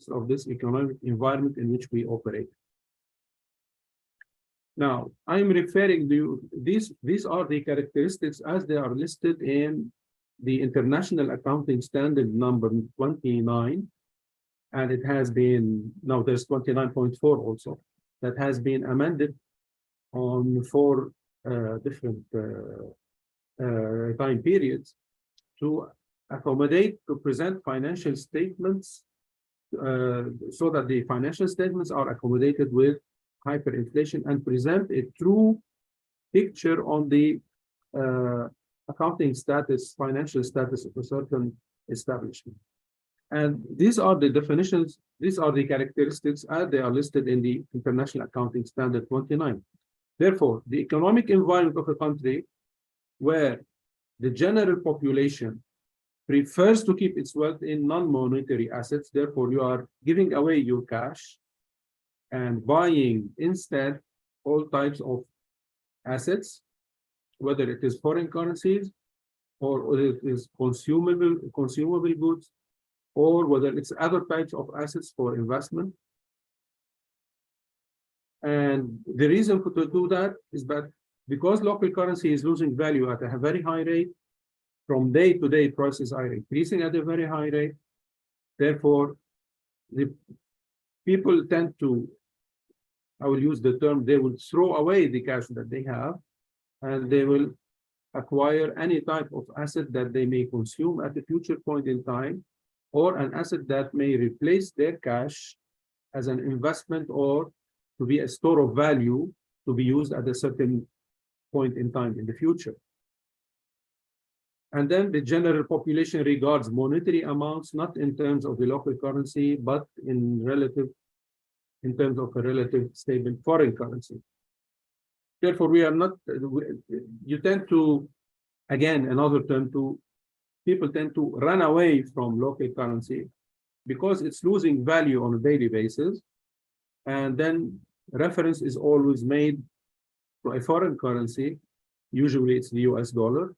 of this economic environment in which we operate. Now, I'm referring to these are the characteristics as they are listed in the International Accounting Standard number 29, and it has been, now there's 29.4 also, that has been amended on 4 different time periods to accommodate, to present financial statements so that the financial statements are accommodated with hyperinflation and present a true picture on the accounting status, financial status of a certain establishment. And these are the definitions, these are the characteristics as they are listed in the International Accounting Standard 29. Therefore, the economic environment of a country where the general population prefers to keep its wealth in non-monetary assets, therefore you are giving away your cash and buying instead all types of assets, whether it is foreign currencies or whether it is consumable goods, or whether it's other types of assets for investment. And the reason to do that is that because local currency is losing value at a very high rate, from day to day prices are increasing at a very high rate. Therefore, the people tend to, I will use the term, they will throw away the cash that they have, and they will acquire any type of asset that they may consume at a future point in time, or an asset that may replace their cash as an investment or to be a store of value to be used at a certain point in time in the future. And then the general population regards monetary amounts not in terms of the local currency, but in terms of a relative stable foreign currency. Therefore, we are not, you tend to, again, another term, people tend to run away from local currency because it's losing value on a daily basis. And then reference is always made to a foreign currency. Usually it's the US dollar,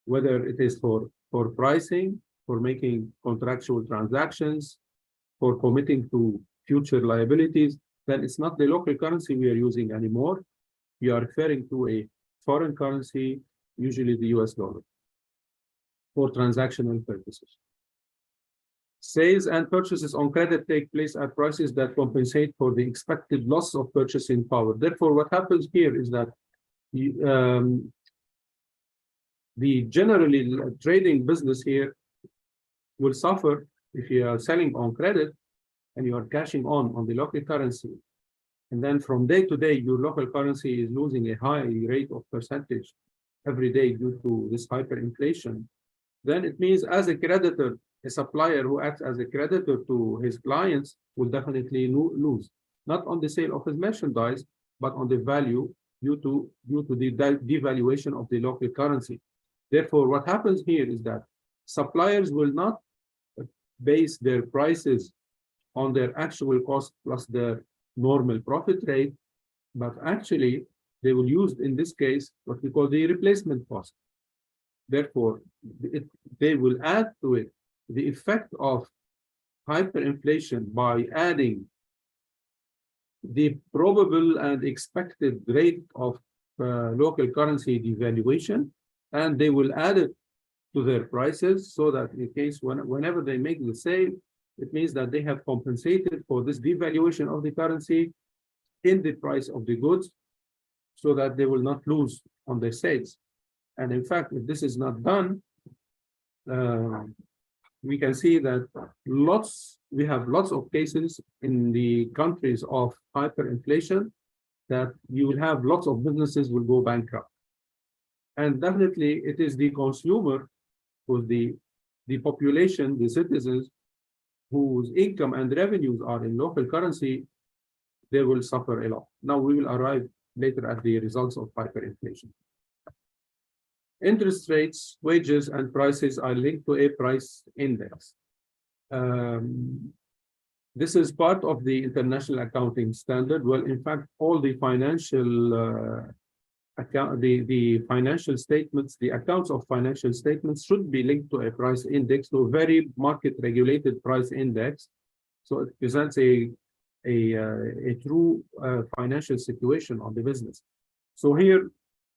whether it is for pricing, for making contractual transactions, for committing to future liabilities, then it's not the local currency we are using anymore. We are referring to a foreign currency, usually the US dollar, for transactional purposes. Sales and purchases on credit take place at prices that compensate for the expected loss of purchasing power. Therefore, what happens here is that the generally trading business here will suffer if you are selling on credit and you are cashing on the local currency. And then from day to day, your local currency is losing a high rate of percentage every day due to this hyperinflation. Then it means as a creditor, a supplier who acts as a creditor to his clients will definitely lose, not on the sale of his merchandise, but on the value due to the devaluation of the local currency. Therefore, what happens here is that suppliers will not base their prices on their actual cost plus their normal profit rate, but actually they will use, in this case, what we call the replacement cost. Therefore, they will add to it the effect of hyperinflation by adding the probable and expected rate of local currency devaluation, and they will add it to their prices so that in case whenever they make the sale, it means that they have compensated for this devaluation of the currency in the price of the goods so that they will not lose on their sales. And in fact, if this is not done, we can see that we have lots of cases in the countries of hyperinflation that you will have lots of businesses will go bankrupt. And definitely it is the consumer, who's the population, the citizens, whose income and revenues are in local currency, they will suffer a lot. Now we will arrive later at the results of hyperinflation. Interest rates, wages, and prices are linked to a price index. This is part of the International Accounting Standard. Well, in fact, all the financial the financial statements, the accounts of financial statements should be linked to a price index, to a very market-regulated price index, So it presents a true financial situation on the business. So here,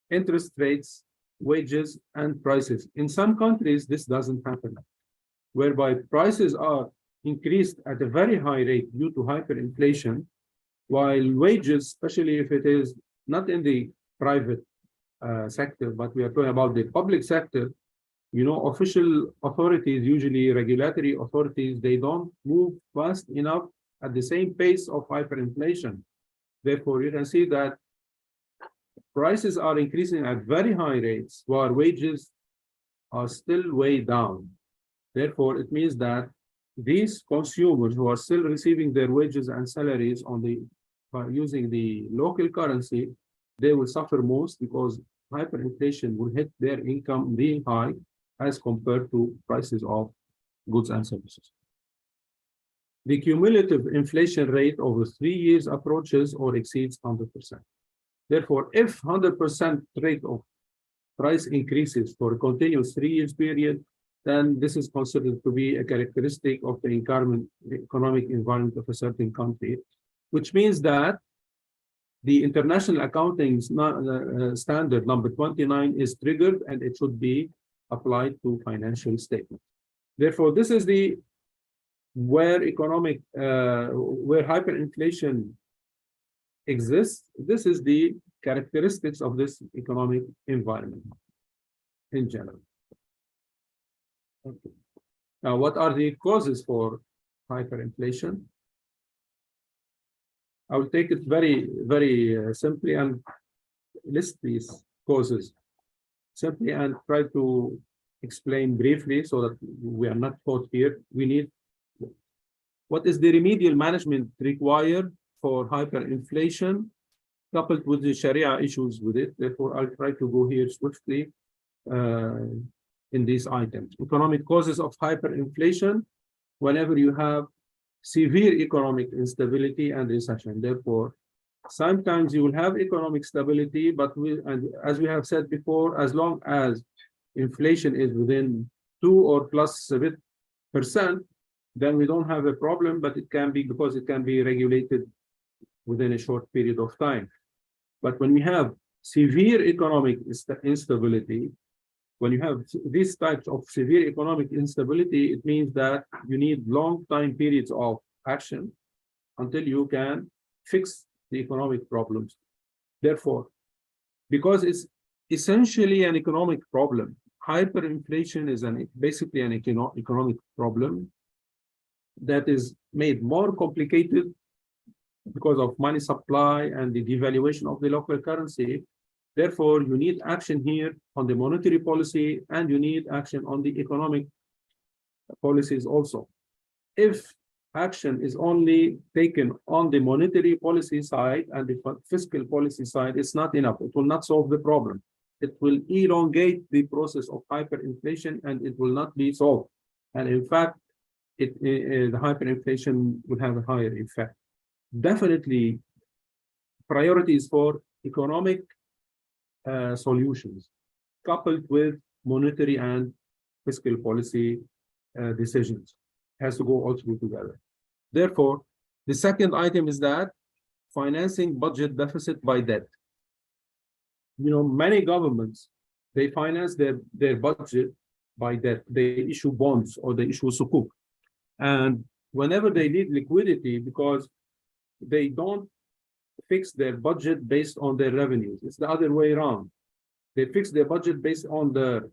interest rates, wages, and prices. In some countries, this doesn't happen, whereby prices are increased at a very high rate due to hyperinflation, while wages, especially if it is not in the private sector, but we are talking about the public sector, you know, official authorities, usually regulatory authorities, they don't move fast enough at the same pace of hyperinflation. Therefore, you can see that prices are increasing at very high rates, while wages are still way down. Therefore, it means that these consumers who are still receiving their wages and salaries on the by using the local currency, they will suffer most because hyperinflation will hit their income being high as compared to prices of goods and services. The cumulative inflation rate over 3 years approaches or exceeds 100%. Therefore, if 100% rate of price increases for a continuous 3 years period, then this is considered to be a characteristic of the economic environment of a certain country, which means that the international accounting standard number 29 is triggered and it should be applied to financial statements. Therefore, this is the where hyperinflation exists. This is the characteristics of this economic environment in general. Okay. Now, what are the causes for hyperinflation? I will take it very simply and list these causes simply and try to explain briefly so that we are not caught here. We need what is the remedial management required for hyperinflation coupled with the Sharia issues with it. Therefore, I'll try to go here swiftly in these items. Economic causes of hyperinflation: whenever you have severe economic instability and recession. Therefore, sometimes you will have economic stability, but as we have said before, as long as inflation is within 2 or plus a bit %, then we don't have a problem, but it can be because it can be regulated within a short period of time. But when we have severe economic instability, when you have these types of severe economic instability, it means that you need long time periods of action until you can fix the economic problems. Therefore, because it's essentially an economic problem, hyperinflation is basically an economic problem that is made more complicated because of money supply and the devaluation of the local currency. Therefore, you need action here on the monetary policy and you need action on the economic policies also. If action is only taken on the monetary policy side and the fiscal policy side, it's not enough. It will not solve the problem. It will elongate the process of hyperinflation and it will not be solved. And in fact, the hyperinflation will have a higher effect. Definitely, priorities for economic solutions coupled with monetary and fiscal policy decisions has to go all through together. Therefore, the second item is that financing budget deficit by debt. You know, many governments, they finance their budget by debt. They issue bonds or they issue sukuk. And whenever they need liquidity, because they don't fix their budget based on their revenues. It's the other way around. They fix their budget based on their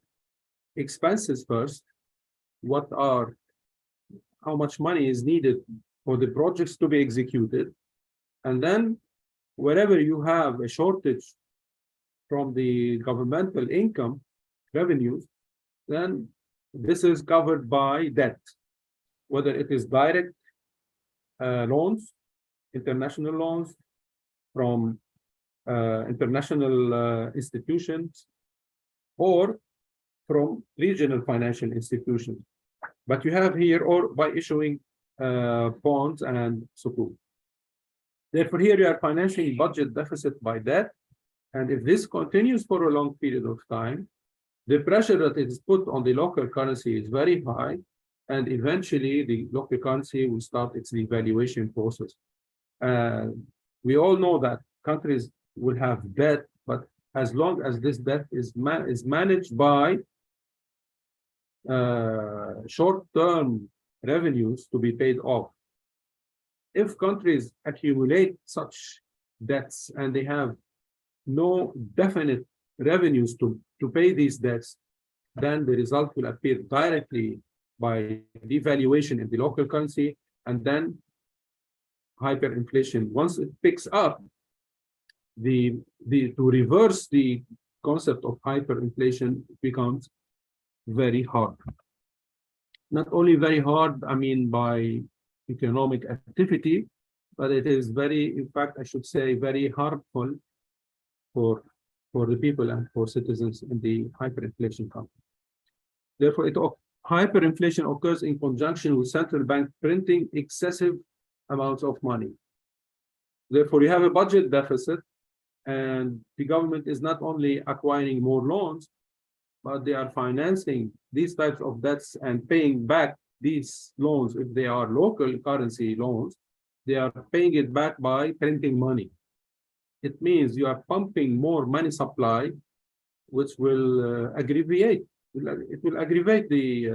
expenses first. How much money is needed for the projects to be executed. And then wherever you have a shortage from the governmental income revenues, then this is covered by debt, whether it is direct loans, international loans, from international institutions or from regional financial institutions. But you have here, or by issuing bonds and sukuk. Therefore, here you are financing budget deficit by debt. And if this continues for a long period of time, the pressure that is put on the local currency is very high. and eventually the local currency will start its devaluation process. We all know that countries will have debt, but as long as this debt is managed by short-term revenues to be paid off. If countries accumulate such debts and they have no definite revenues to pay these debts, then the result will appear directly by devaluation in the local currency, and then hyperinflation. Once it picks up, to reverse the concept of hyperinflation becomes very hard. Not only very hard, I mean, by economic activity, but it is very, in fact, I should say, very harmful for the people and for citizens in the hyperinflation country. Therefore, hyperinflation occurs in conjunction with central bank printing excessive amounts of money. Therefore, you have a budget deficit, and the government is not only acquiring more loans, but they are financing these types of debts and paying back these loans. If they are local currency loans, they are paying it back by printing money. It means you are pumping more money supply, which will aggravate the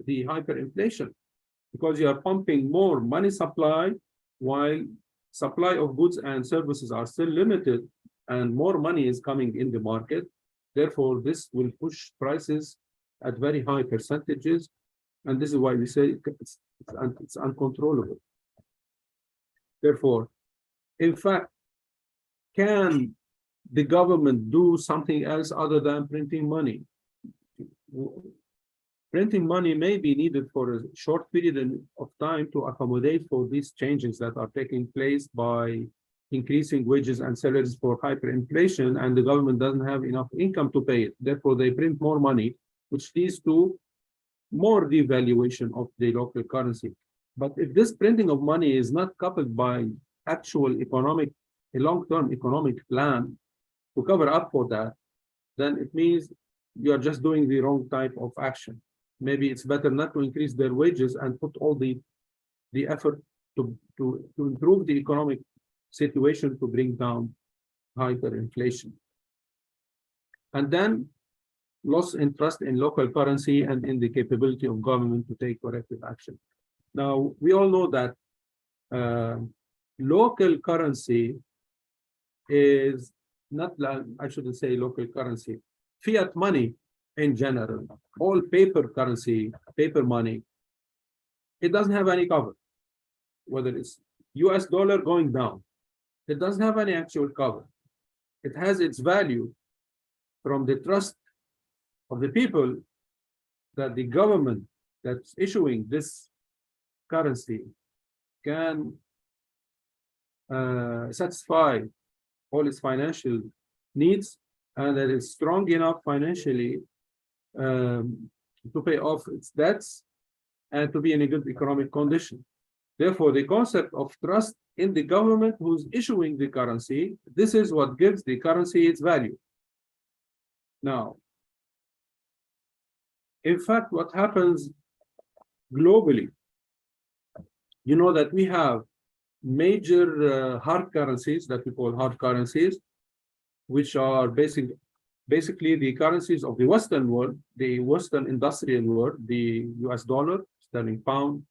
hyperinflation, because you are pumping more money supply while supply of goods and services are still limited and more money is coming in the market. Therefore, this will push prices at very high percentages, and this is why we say it's uncontrollable. Therefore, in fact, can the government do something else other than printing money? Printing money may be needed for a short period of time to accommodate for these changes that are taking place by increasing wages and salaries for hyperinflation, and the government doesn't have enough income to pay it. Therefore, they print more money, which leads to more devaluation of the local currency. But if this printing of money is not coupled by actual a long-term economic plan to cover up for that, then it means you are just doing the wrong type of action. Maybe it's better not to increase their wages and put all the effort to improve the economic situation to bring down hyperinflation. And then loss in trust in local currency and in the capability of government to take corrective action. Now, we all know that local currency is not, I shouldn't say local currency, fiat money in general, all paper currency, paper money, it doesn't have any cover. Whether it's US dollar going down, it doesn't have any actual cover. It has its value from the trust of the people that the government that's issuing this currency can satisfy all its financial needs, and that is strong enough financially to pay off its debts and to be in a good economic condition. Therefore, the concept of trust in the government who's issuing the currency, this is what gives the currency its value. Now, in fact, what happens globally, you know that we have major hard currencies that we call hard currencies, which are basically the currencies of the Western world, the Western industrial world, the US dollar, sterling pound,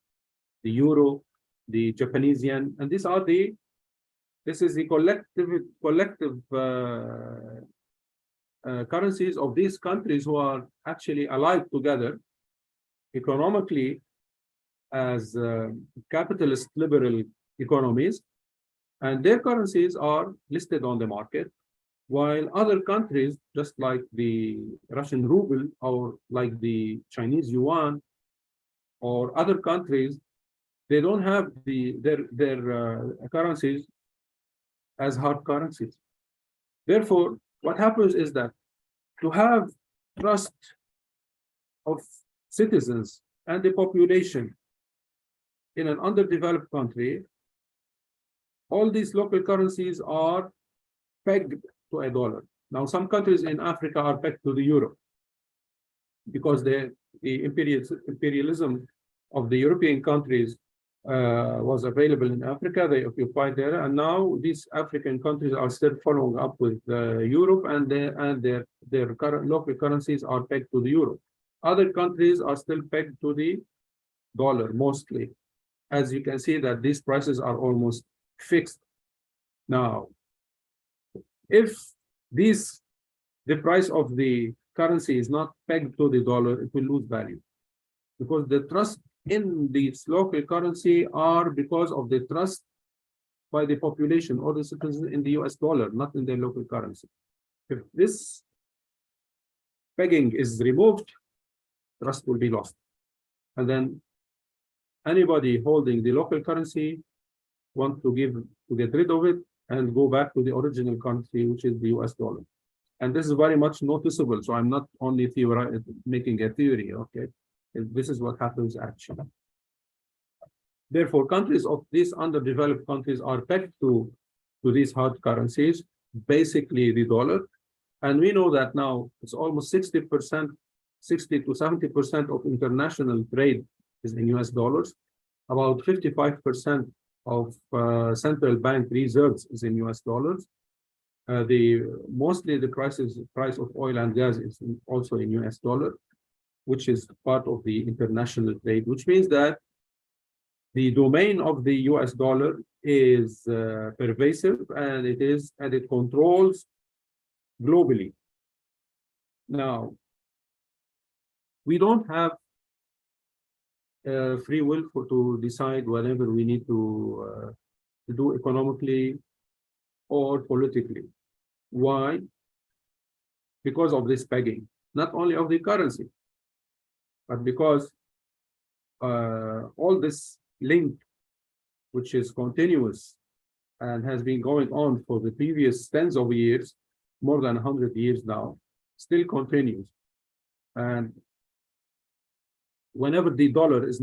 the euro, the Japanese yen, and this is the collective currencies of these countries who are actually allied together economically as capitalist liberal economies, and their currencies are listed on the market, while other countries, just like the Russian ruble or like the Chinese yuan or other countries, they don't have their currencies as hard currencies. Therefore, what happens is that to have trust of citizens and the population in an underdeveloped country, all these local currencies are pegged to a dollar. Now, some countries in Africa are pegged to the euro because the imperialism of the European countries was available in Africa. They occupied there, and now these African countries are still following up with Europe, and their local currencies are pegged to the euro. Other countries are still pegged to the dollar mostly. As you can see that these prices are almost fixed. Now, if the price of the currency is not pegged to the dollar, it will lose value, because the trust in this local currency are because of the trust by the population or the citizens in the US dollar, not in their local currency. If this pegging is removed, trust will be lost. And then anybody holding the local currency want to get rid of it and go back to the original currency, which is the US dollar. And this is very much noticeable. So I'm not only making a theory, okay? This is what happens actually. Therefore, countries of these underdeveloped countries are pegged to these hard currencies, basically the dollar. And we know that now it's almost 60%, 60 to 70% of international trade is in US dollars. About 55% of central bank reserves is in US dollars. Mostly the price of oil and gas is also in US dollar, which is part of the international trade, which means that the domain of the US dollar is pervasive, and it controls globally. Now, we don't have free will to decide whatever we need to do economically or politically. Why? Because of this pegging, not only of the currency, but because all this link, which is continuous and has been going on for the previous tens of years, more than 100 years now, still continues. And whenever the dollar is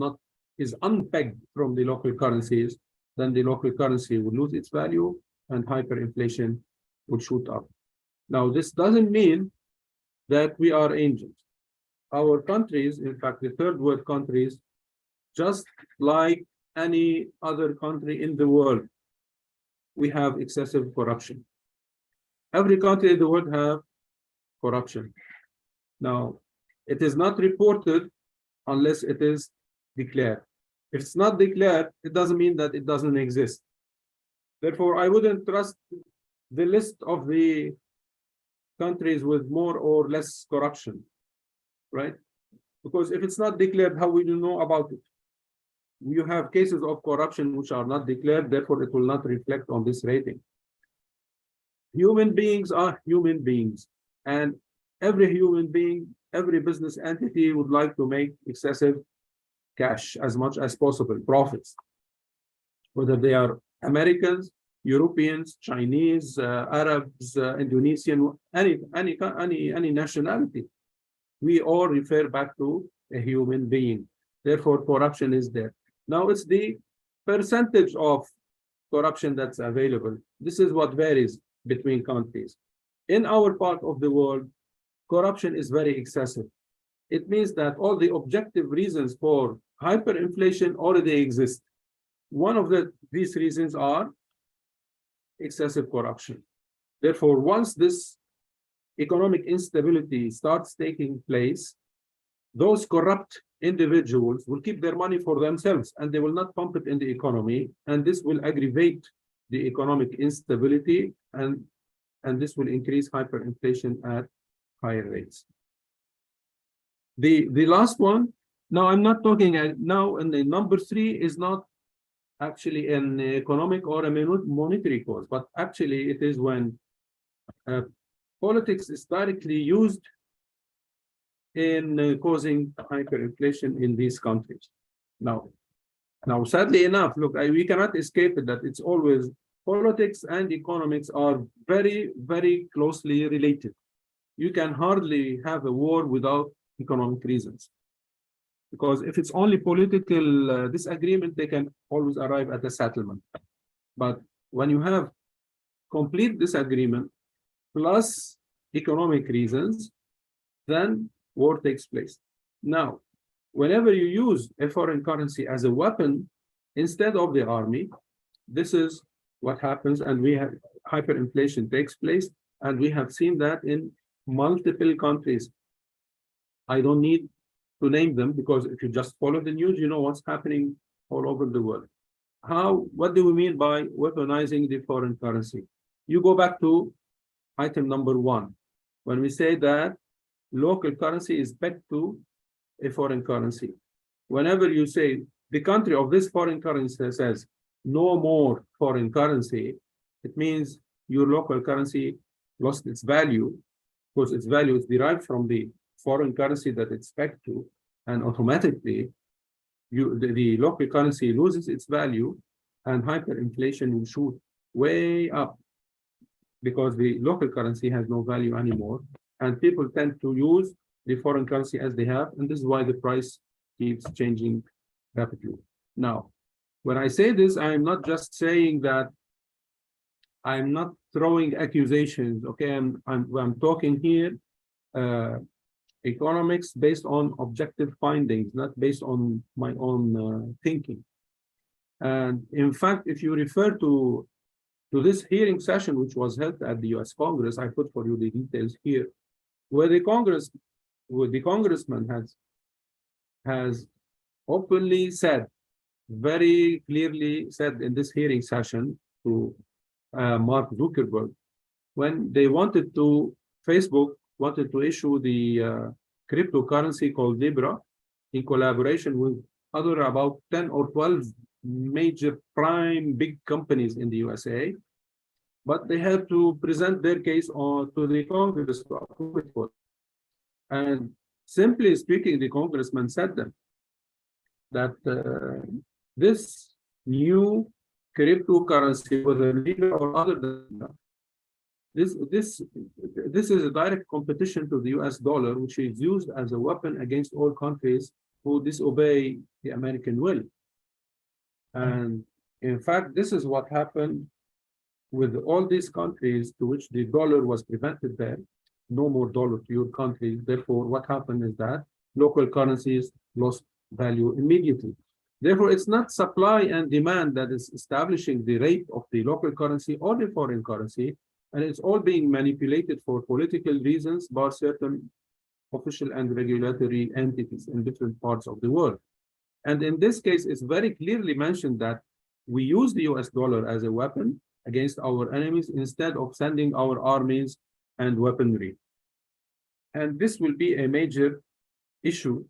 unpegged from the local currencies, then the local currency will lose its value and hyperinflation will shoot up. Now, this doesn't mean that we are angels. Our countries, in fact, the third world countries, just like any other country in the world, we have excessive corruption. Every country in the world have corruption. Now, it is not reported unless it is declared. If it's not declared, it doesn't mean that it doesn't exist. Therefore, I wouldn't trust the list of the countries with more or less corruption, right? Because if it's not declared, how will you know about it? You have cases of corruption which are not declared, therefore it will not reflect on this rating. Human beings are human beings, and every human being, every business entity would like to make excessive cash as much as possible, profits, whether they are Americans, Europeans, Chinese, Arabs, Indonesian, any nationality. We all refer back to a human being. Therefore, corruption is there. Now, it's the percentage of corruption that's available. This is what varies between countries. In our part of the world, corruption is very excessive. It means that all the objective reasons for hyperinflation already exist. One of these reasons are excessive corruption. Therefore, once this economic instability starts taking place, those corrupt individuals will keep their money for themselves and they will not pump it in the economy, and this will aggravate the economic instability, and this will increase hyperinflation at higher rates. The last one, now I'm not talking now, and the number 3 is not actually an economic or a monetary cause, but actually it is when politics is directly used in causing hyperinflation in these countries. Now, sadly enough, look, we cannot escape it that it's always politics and economics are very, very closely related. You can hardly have a war without economic reasons, because if it's only political disagreement, they can always arrive at a settlement. But when you have complete disagreement plus economic reasons, then war takes place. Now, whenever you use a foreign currency as a weapon instead of the army, this is what happens, and we have hyperinflation takes place, and we have seen that in multiple countries. I don't need to name them because if you just follow the news, you know what's happening all over the world. What do we mean by weaponizing the foreign currency? You go back to item number 1. When we say that local currency is pegged to a foreign currency, whenever you say the country of this foreign currency says no more foreign currency, it means your local currency lost its value, because its value is derived from the foreign currency that it's pegged to, and automatically the local currency loses its value, and hyperinflation will shoot way up because the local currency has no value anymore, and people tend to use the foreign currency as they have, and this is why the price keeps changing rapidly. Now, when I say this, I'm not just saying that, I'm not throwing accusations, okay? I'm talking here economics based on objective findings, not based on my own thinking. And in fact, if you refer to this hearing session, which was held at the US Congress, I put for you the details here, where the congressman has openly said, very clearly said in this hearing session to Mark Zuckerberg, when they wanted to, Facebook wanted to issue the cryptocurrency called Libra in collaboration with other about 10 or 12 major prime big companies in the USA, but they had to present their case to the Congress to approve it for. And simply speaking, the congressman said that this new cryptocurrency, whether legal or other than that, this is a direct competition to the US dollar, which is used as a weapon against all countries who disobey the American will. And in fact, this is what happened with all these countries to which the dollar was prevented there. No more dollar to your country. Therefore, what happened is that local currencies lost value immediately. Therefore, it's not supply and demand that is establishing the rate of the local currency or the foreign currency, and it's all being manipulated for political reasons by certain official and regulatory entities in different parts of the world. And in this case, it's very clearly mentioned that we use the US dollar as a weapon against our enemies instead of sending our armies and weaponry. And this will be a major issue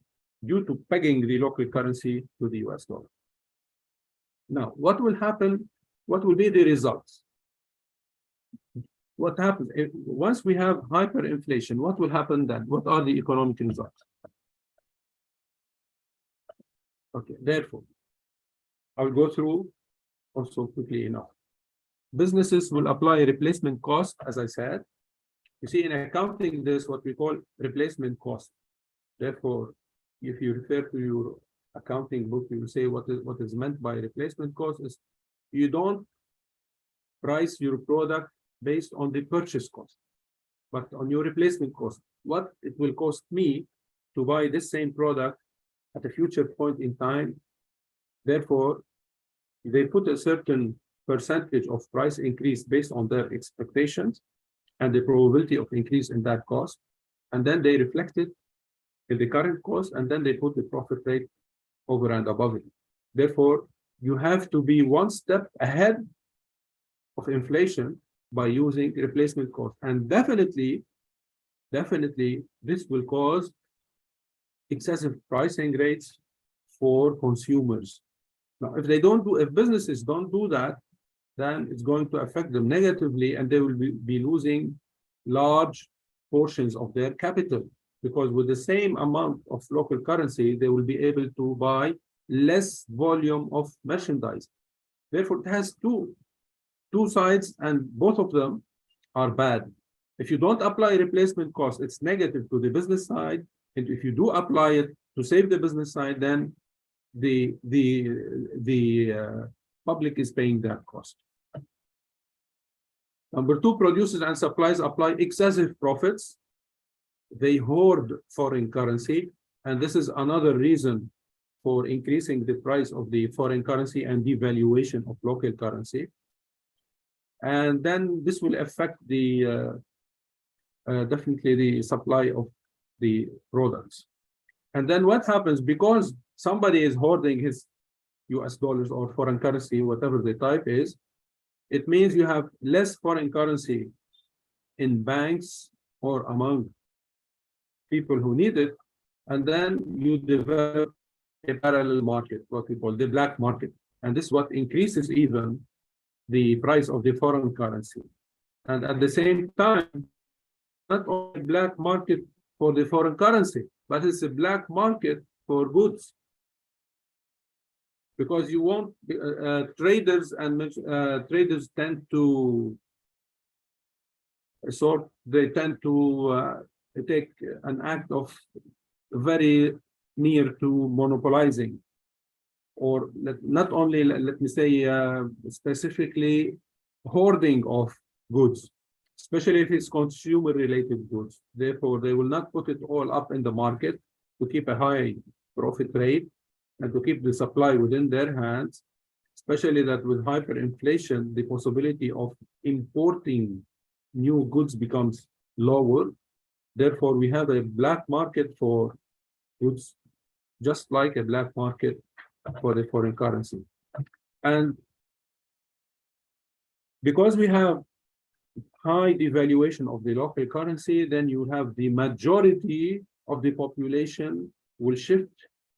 due to pegging the local currency to the US dollar. Now, what will happen? What will be the results? What happens once we have hyperinflation? What will happen then? What are the economic results? Okay, therefore, I will go through also quickly enough. Businesses will apply a replacement cost, as I said. You see, in accounting, there's what we call replacement cost. Therefore, if you refer to your accounting book, you will say what is meant by replacement cost is you don't price your product based on the purchase cost, but on your replacement cost. What it will cost me to buy this same product at a future point in time. Therefore, they put a certain percentage of price increase based on their expectations and the probability of increase in that cost, and then they reflect it in the current cost, and then they put the profit rate over and above it. Therefore, you have to be one step ahead of inflation by using replacement cost, and definitely this will cause excessive pricing rates for consumers. Now, if businesses don't do that, then it's going to affect them negatively, and they will be losing large portions of their capital, because with the same amount of local currency, they will be able to buy less volume of merchandise. Therefore, it has two sides, and both of them are bad. If you don't apply replacement cost, it's negative to the business side, and if you do apply it to save the business side, then the public is paying that cost. Number two, producers and suppliers apply excessive profits. They hoard foreign currency. And this is another reason for increasing the price of the foreign currency and devaluation of local currency. And then this will affect the definitely the supply of the products. And then what happens, because somebody is hoarding his US dollars or foreign currency, whatever the type is, it means you have less foreign currency in banks or among people who need it, and then you develop a parallel market, what we call the black market. And this is what increases even the price of the foreign currency. And at the same time, not only black market for the foreign currency, but it's a black market for goods. Because you want traders and traders tend to they tend to take an act of very near to monopolizing, or not only, let me say, specifically hoarding of goods, especially if it's consumer related goods. Therefore, they will not put it all up in the market to keep a high profit rate and to keep the supply within their hands, especially that with hyperinflation, the possibility of importing new goods becomes lower. Therefore, we have a black market for goods, just like a black market for the foreign currency. And because we have high devaluation of the local currency, then you have the majority of the population will shift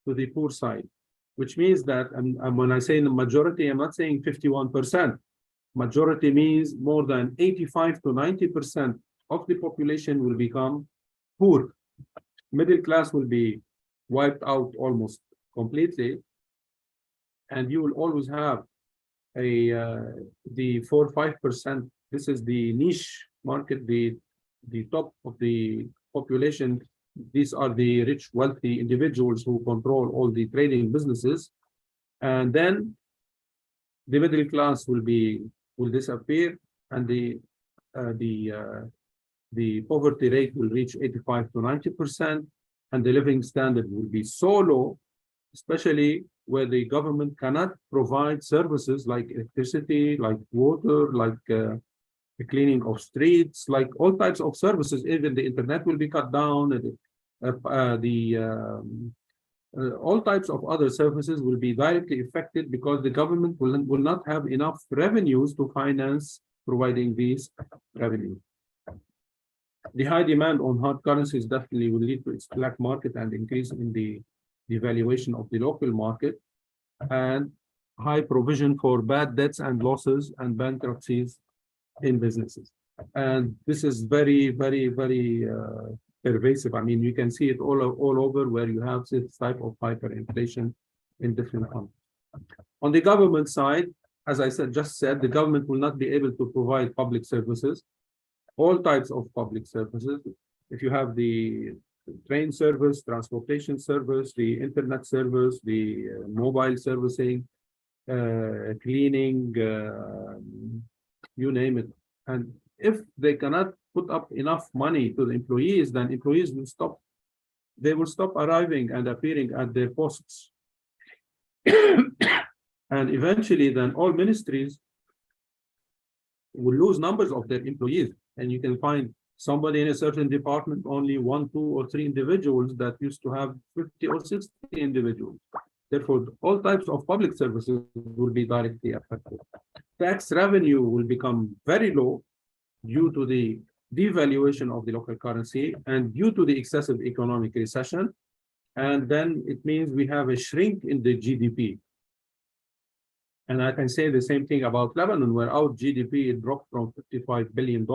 to the poor side, which means that, and when I say the majority, I'm not saying 51%. Majority means more than 85 to 90% of the population will become poor. Middle class will be wiped out almost completely, and you will always have the 4 or 5%. This is the niche market, the top of the population. These are the rich, wealthy individuals who control all the trading businesses, and then the middle class will disappear, and the poverty rate will reach 85 to 90%, and the living standard will be so low, especially where the government cannot provide services like electricity, like water, like the cleaning of streets, like all types of services. Even the internet will be cut down, and all types of other services will be directly affected because the government will not have enough revenues to finance providing these revenues. The high demand on hard currencies definitely will lead to its black market and increase in the devaluation of the local market, and high provision for bad debts and losses and bankruptcies in businesses. And this is very, very, very pervasive. I mean, you can see it all over where you have this type of hyperinflation in different countries. On the government side, as I just said, the government will not be able to provide public services, all types of public services. If you have the train service, transportation service, the internet service, the mobile servicing, cleaning, you name it. And if they cannot put up enough money to the employees, then employees will stop. They will stop arriving and appearing at their posts. And eventually, then all ministries will lose numbers of their employees. And you can find somebody in a certain department, only 1, 2, or 3 individuals that used to have 50 or 60 individuals. Therefore, all types of public services will be directly affected. Tax revenue will become very low due to the devaluation of the local currency and due to the excessive economic recession. And then it means we have a shrink in the GDP. And I can say the same thing about Lebanon, where our GDP dropped from $55 billion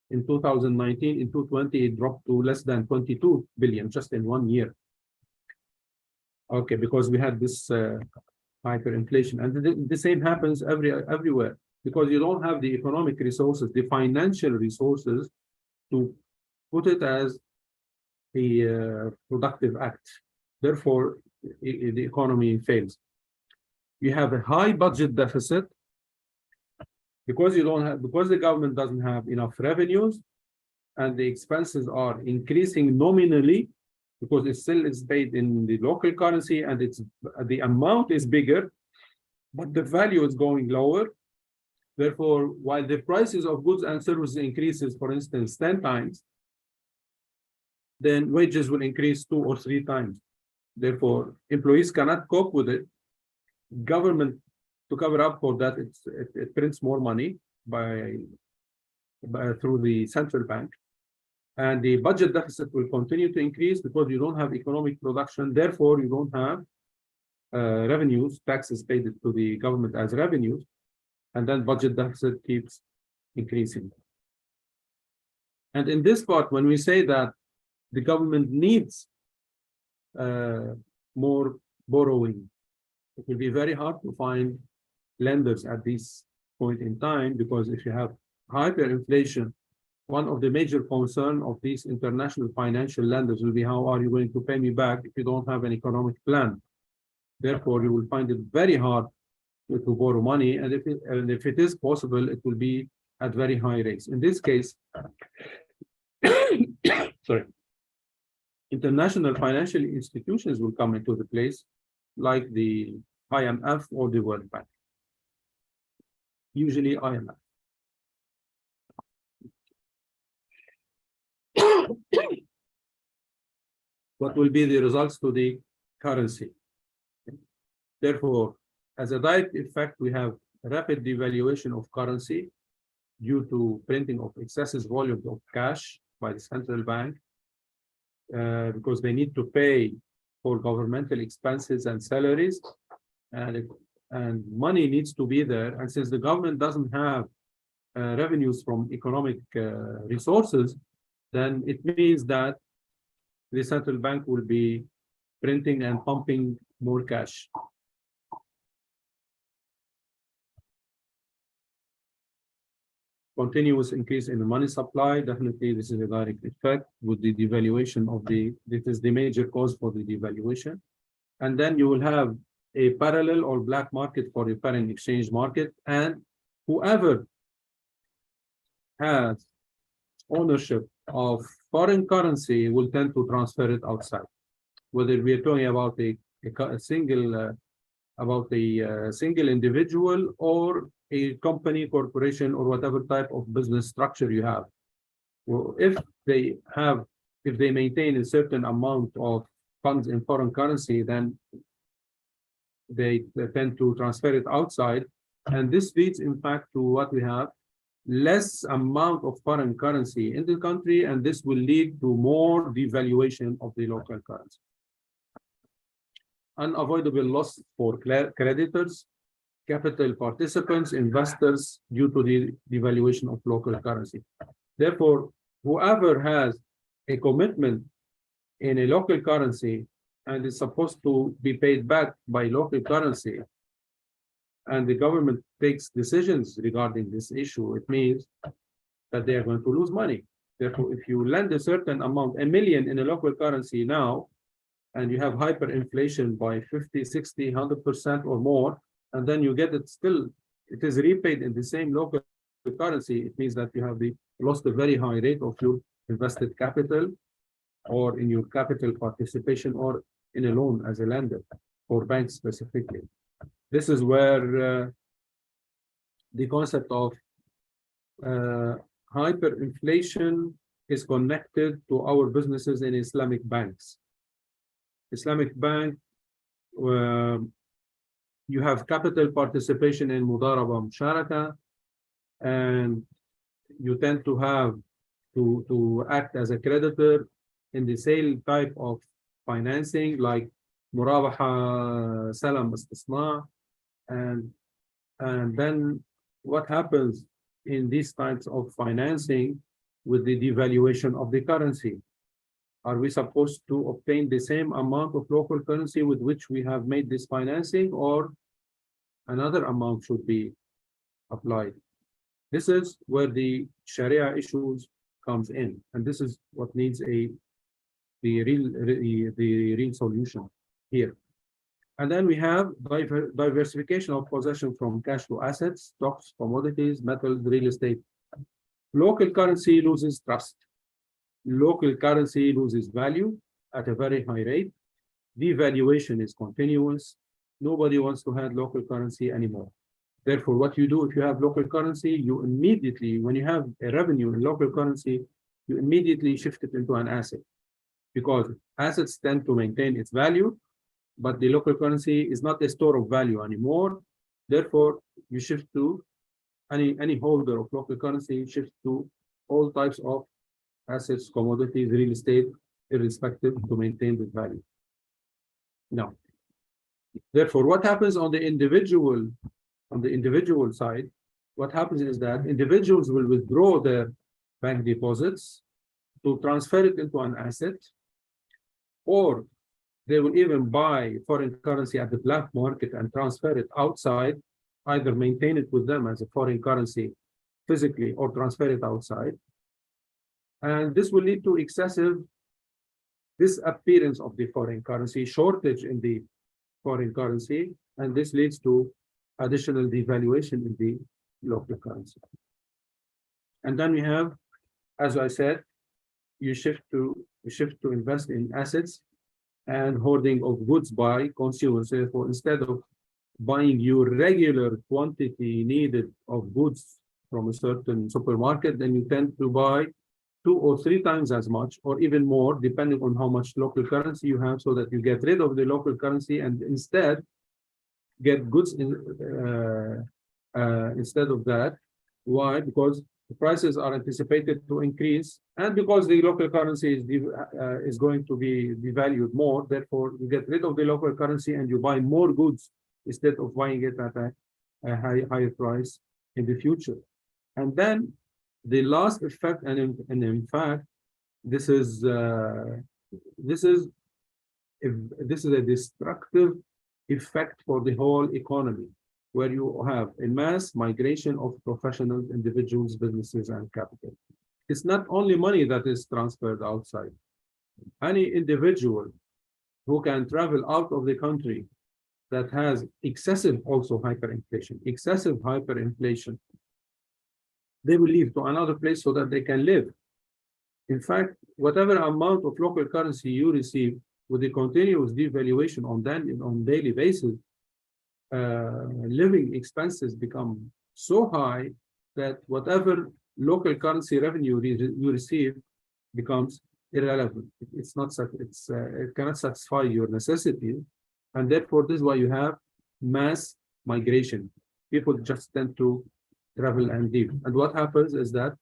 in 2019. In 2020, it dropped to less than 22 billion just in 1 year. Okay, because we had this hyperinflation. And the same happens everywhere, because you don't have the economic resources, the financial resources to put it as a productive act. Therefore, the economy fails. You have a high budget deficit because the government doesn't have enough revenues, and the expenses are increasing nominally because it still is paid in the local currency and the amount is bigger, but the value is going lower. Therefore, while the prices of goods and services increases, for instance, 10 times, then wages will increase 2 or 3 times. Therefore, employees cannot cope with it. Government, to cover up for that, it prints more money through the central bank. And the budget deficit will continue to increase because you don't have economic production. Therefore, you don't have revenues, taxes paid to the government as revenues. And then budget deficit keeps increasing. And in this part, when we say that the government needs more borrowing, it will be very hard to find lenders at this point in time, because if you have hyperinflation, one of the major concerns of these international financial lenders will be, how are you going to pay me back if you don't have an economic plan? Therefore, you will find it very hard to borrow money, and if it is possible, it will be at very high rates. In this case, sorry, international financial institutions will come into the place, like the IMF or the World Bank. Usually IMF. What will be the results to the currency? Therefore, as a direct effect, we have rapid devaluation of currency due to printing of excessive volumes of cash by the central bank, because they need to pay for governmental expenses and salaries, and money needs to be there. And since the government doesn't have revenues from economic resources, then it means that the central bank will be printing and pumping more cash. Continuous increase in the money supply, definitely this is a direct effect with the devaluation of this is the major cause for the devaluation. And then you will have a parallel or black market for the foreign exchange market, and whoever has ownership of foreign currency will tend to transfer it outside, whether we are talking about a single individual or a company, corporation, or whatever type of business structure you have. Well, if they maintain a certain amount of funds in foreign currency, then they tend to transfer it outside, and this leads in fact to what we have: less amount of foreign currency in the country, and this will lead to more devaluation of the local currency. Unavoidable loss for creditors, capital participants, investors, due to the devaluation of local currency. Therefore, whoever has a commitment in a local currency and is supposed to be paid back by local currency, and the government takes decisions regarding this issue, it means that they are going to lose money. Therefore, if you lend a certain amount, $1 million in a local currency now, and you have hyperinflation by 50, 60, 100% or more, and then you get it still, it is repaid in the same local currency, it means that you have lost a very high rate of your invested capital, or in your capital participation, or in a loan as a lender, for banks specifically. This is where the concept of hyperinflation is connected to our businesses in Islamic banks. Islamic bank, you have capital participation in mudaraba musharaka, and you tend to have to act as a creditor in the sale type of financing, like murabaha, salam, istisna, and then what happens in these types of financing with the devaluation of the currency? Are we supposed to obtain the same amount of local currency with which we have made this financing, or another amount should be applied? This is where the Sharia issues comes in, and this is what needs the real solution here. And then we have diversification of possession from cash to assets, stocks, commodities, metals, real estate. Local currency loses trust. Local currency loses value, at a very high rate. Devaluation is continuous. Nobody wants to have local currency anymore. Therefore, what you do if you have local currency, you immediately, when you have a revenue in local currency, you immediately shift it into an asset, because assets tend to maintain its value, but the local currency is not a store of value anymore. Therefore, you shift to any holder of local currency, shift to all types of assets, commodities, real estate, irrespective, to maintain the value. Now, therefore, what happens on the individual side? What happens is that individuals will withdraw their bank deposits to transfer it into an asset, or they will even buy foreign currency at the black market and transfer it outside, either maintain it with them as a foreign currency physically or transfer it outside. And this will lead to excessive disappearance of the foreign currency, shortage in the foreign currency, and this leads to additional devaluation in the local currency. And then we have, as I said, you shift to invest in assets and hoarding of goods by consumers. Therefore, instead of buying your regular quantity needed of goods from a certain supermarket, then you tend to buy 2 or 3 times as much, or even more, depending on how much local currency you have, so that you get rid of the local currency and instead get goods instead of that. Why? Because the prices are anticipated to increase, and because the local currency is going to be devalued more. Therefore, you get rid of the local currency and you buy more goods instead of buying it at a higher price in the future. And then the last effect, and in fact, this is a destructive effect for the whole economy, where you have a mass migration of professionals, individuals, businesses, and capital. It's not only money that is transferred outside. Any individual who can travel out of the country that has excessive hyperinflation, they will leave to another place so that they can live. In fact, whatever amount of local currency you receive with the continuous devaluation on daily basis, living expenses become so high that whatever local currency revenue you receive becomes irrelevant. It cannot satisfy your necessities, and therefore this is why you have mass migration. People just tend to travel and leave. And what happens is that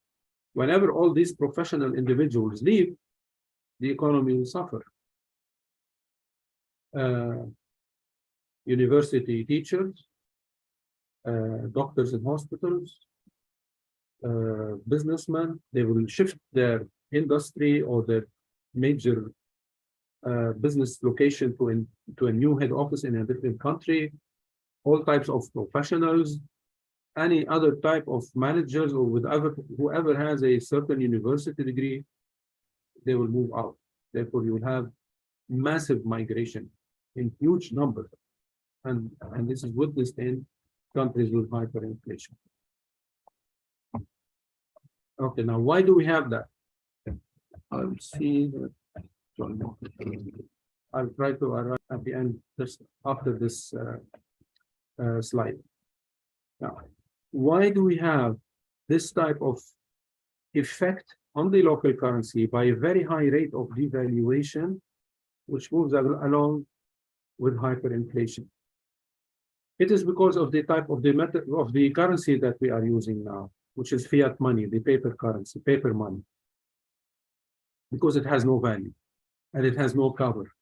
whenever all these professional individuals leave, the economy will suffer. University teachers, doctors in hospitals, businessmen, they will shift their industry or their major business location to a new head office in a different country. All types of professionals, any other type of managers, or whoever has a certain university degree, they will move out. Therefore, you will have massive migration in huge numbers. And this is witnessed in countries with hyperinflation. Okay, now why do we have that? I'll see that. I'll try to arrive at the end just after this slide. Now, why do we have this type of effect on the local currency by a very high rate of devaluation, which moves along with hyperinflation? It is because of the type of the method of the currency that we are using now, which is fiat money, the paper currency, paper money, because it has no value and it has no cover.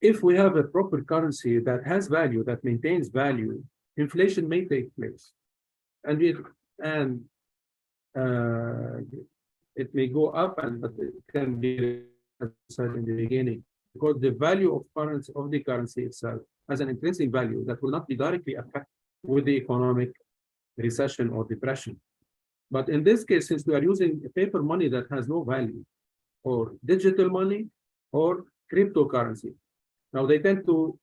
If we have a proper currency that has value, that maintains value, inflation may take place, and it may go up, but it can be, as I said in the beginning, because the value of the currency itself has an intrinsic value that will not be directly affected with the economic recession or depression. But in this case, since we are using paper money that has no value, or digital money, or cryptocurrency, now they tend to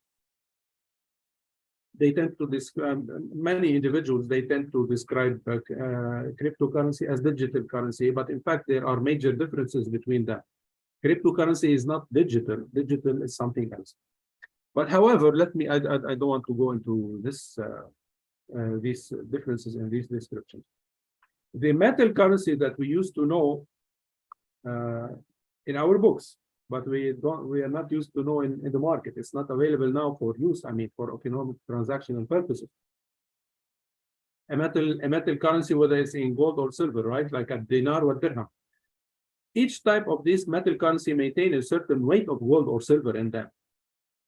describe, many individuals, they tend to describe cryptocurrency as digital currency, but in fact there are major differences between that. Cryptocurrency is not digital. Digital is something else. But however, I don't want to go into this these differences in these descriptions. The metal currency that we used to know in our books, but we are not used to know in the market. It's not available now for use, I mean, for economic transactional purposes. A metal currency, whether it's in gold or silver, right? Like a dinar or dirham. Each type of this metal currency maintain a certain weight of gold or silver in them.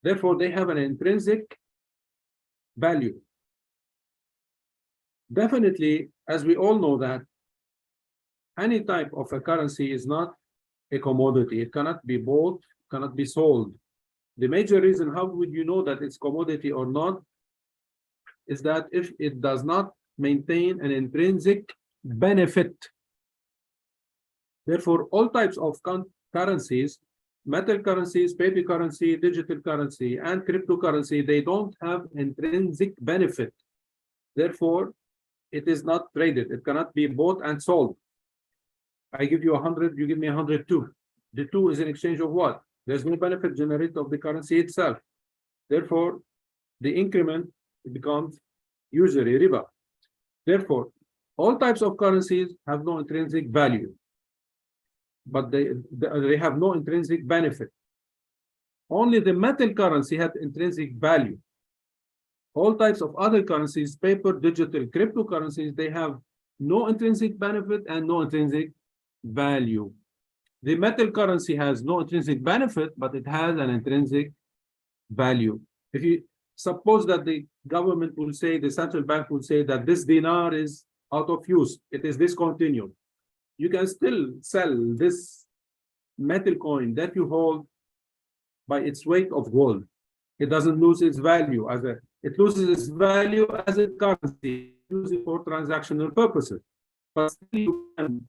Therefore, they have an intrinsic value. Definitely, as we all know that any type of a currency is not a commodity. It cannot be bought, cannot be sold. The major reason, how would you know that it's commodity or not, is that if it does not maintain an intrinsic benefit. Therefore, all types of currencies, metal currencies, paper currency, digital currency, and cryptocurrency, they don't have intrinsic benefit. Therefore, it is not traded. It cannot be bought and sold. I give you 100, you give me 100 too. The two is in exchange of what? There's no benefit generated of the currency itself. Therefore, the increment becomes usury riba. Therefore, all types of currencies have no intrinsic value, but they have no intrinsic benefit. Only the metal currency had intrinsic value. All types of other currencies, paper, digital, cryptocurrencies, they have no intrinsic benefit and no intrinsic value. The metal currency has no intrinsic benefit, but it has an intrinsic value. If you suppose that the government will say, the central bank will say that this dinar is out of use, it is discontinued, you can still sell this metal coin that you hold by its weight of gold. It doesn't lose its value it loses its value as a currency, use it for transactional purposes. But still you can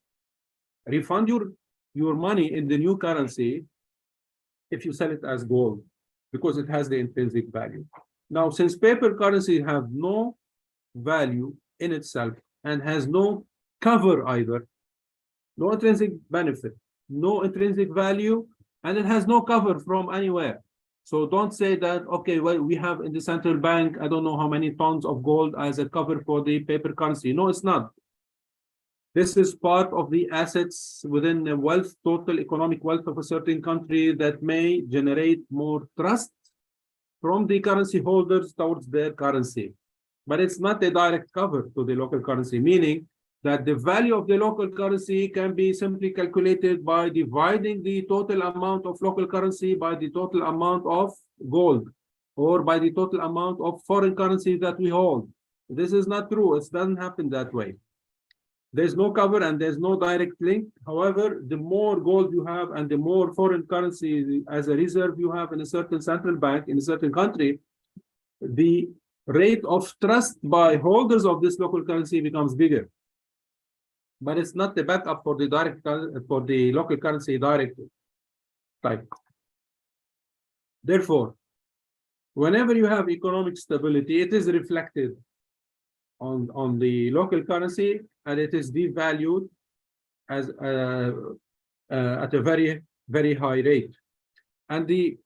refund your money in the new currency if you sell it as gold, because it has the intrinsic value. Now, since paper currency have no value in itself and has no cover either, no intrinsic benefit, no intrinsic value, and it has no cover from anywhere. So don't say that, okay, well, we have in the central bank, I don't know how many tons of gold as a cover for the paper currency. No, it's not. This is part of the assets within the wealth, total economic wealth of a certain country that may generate more trust from the currency holders towards their currency. But it's not a direct cover to the local currency, meaning that the value of the local currency can be simply calculated by dividing the total amount of local currency by the total amount of gold, or by the total amount of foreign currency that we hold. This is not true. It doesn't happen that way. There's no cover and there's no direct link. However, the more gold you have and the more foreign currency as a reserve you have in a certain central bank in a certain country, the rate of trust by holders of this local currency becomes bigger. But it's not the backup for the local currency direct type. Therefore, whenever you have economic stability, it is reflected on the local currency, and it is devalued as at a very, very high rate. And the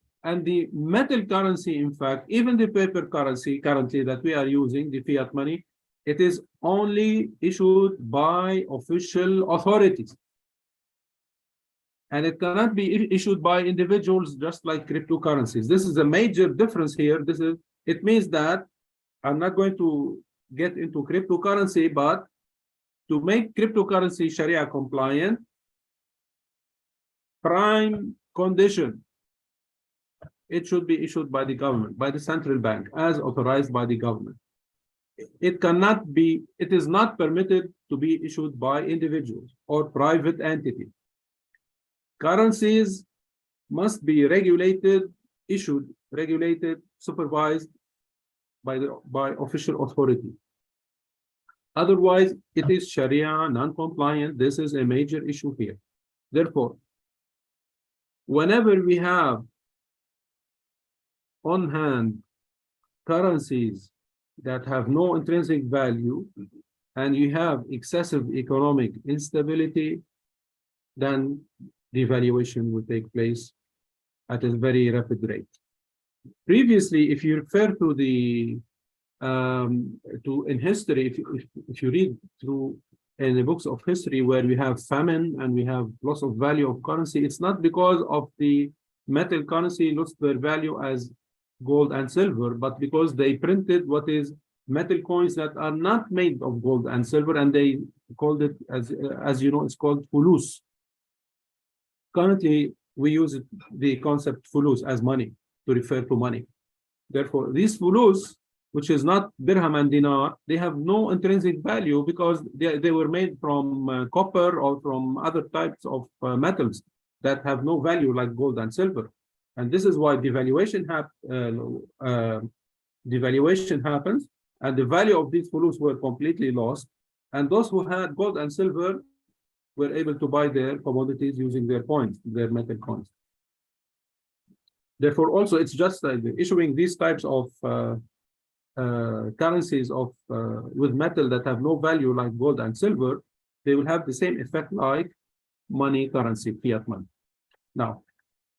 metal currency, in fact, even the paper currency currently that we are using, the fiat money, it is only issued by official authorities. And it cannot be issued by individuals just like cryptocurrencies. This is a major difference here. It means that I'm not going to get into cryptocurrency, but to make cryptocurrency Sharia compliant, prime condition, it should be issued by the government, by the central bank, as authorized by the government. It is not permitted to be issued by individuals or private entities. Currencies must be regulated, supervised by official authority. Otherwise, it is Sharia non-compliant. This is a major issue here. Therefore, whenever we have on hand currencies that have no intrinsic value and you have excessive economic instability, then devaluation will take place at a very rapid rate. Previously, if you refer to the in history, if you read through in the books of history where we have famine and we have loss of value of currency, it's not because of the metal currency lost their value as gold and silver, but because they printed what is metal coins that are not made of gold and silver, and they called it, as you know, it's called fulus. Currently, we use the concept fulus as money to refer to money. Therefore, these fulus, which is not dirham and dinar, they have no intrinsic value because they were made from copper or from other types of metals that have no value like gold and silver. And this is why devaluation happens, and the value of these fulus were completely lost. And those who had gold and silver were able to buy their commodities using their coins, their metal coins. Therefore, also, it's just issuing these types of currencies with metal that have no value like gold and silver, they will have the same effect like money currency, fiat money. Now,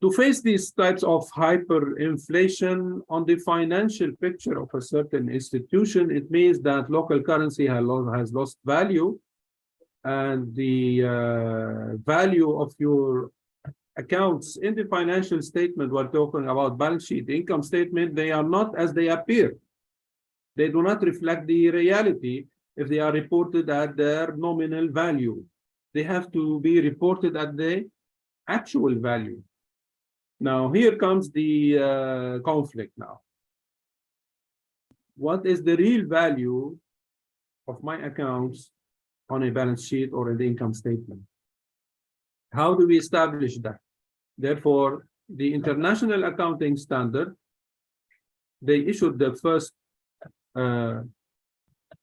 to face these types of hyperinflation on the financial picture of a certain institution, it means that local currency has lost value, and the value of your accounts in the financial statement, we're talking about balance sheet, income statement, they are not as they appear. They do not reflect the reality if they are reported at their nominal value. They have to be reported at the actual value. Now, here comes the conflict now. What is the real value of my accounts on a balance sheet or in the income statement? How do we establish that? Therefore, the International Accounting Standard, they issued the first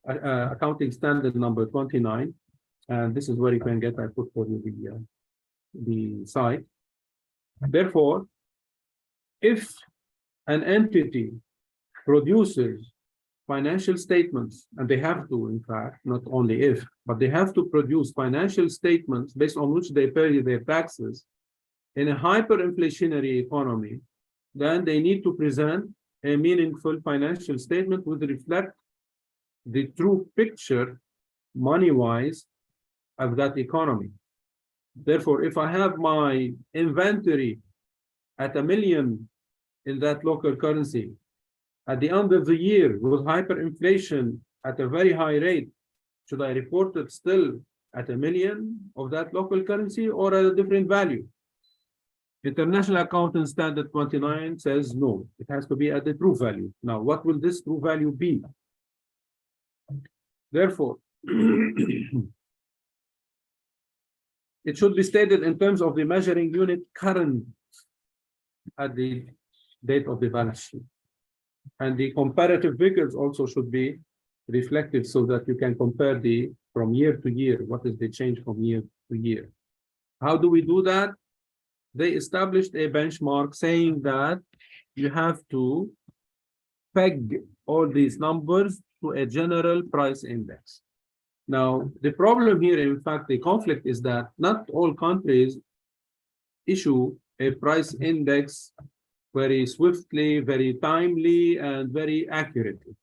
accounting standard number 29, and this is where you can get, I put for you the site. Therefore, if an entity produces financial statements, and they have to, in fact, not only if, but they have to produce financial statements based on which they pay their taxes in a hyperinflationary economy, then they need to present a meaningful financial statement which reflect the true picture, money-wise, of that economy. Therefore, if I have my inventory at $1 million in that local currency, at the end of the year, with hyperinflation at a very high rate, should I report it still at $1 million of that local currency or at a different value? International Accounting Standard 29 says no, it has to be at the true value. Now, what will this true value be? Therefore, it should be stated in terms of the measuring unit current at the date of the balance sheet. And the comparative figures also should be reflected so that you can compare from year to year, what is the change from year to year. How do we do that? They established a benchmark saying that you have to peg all these numbers to a general price index. Now, the problem here, in fact, the conflict is that not all countries issue a price index very swiftly, very timely, and very accurately.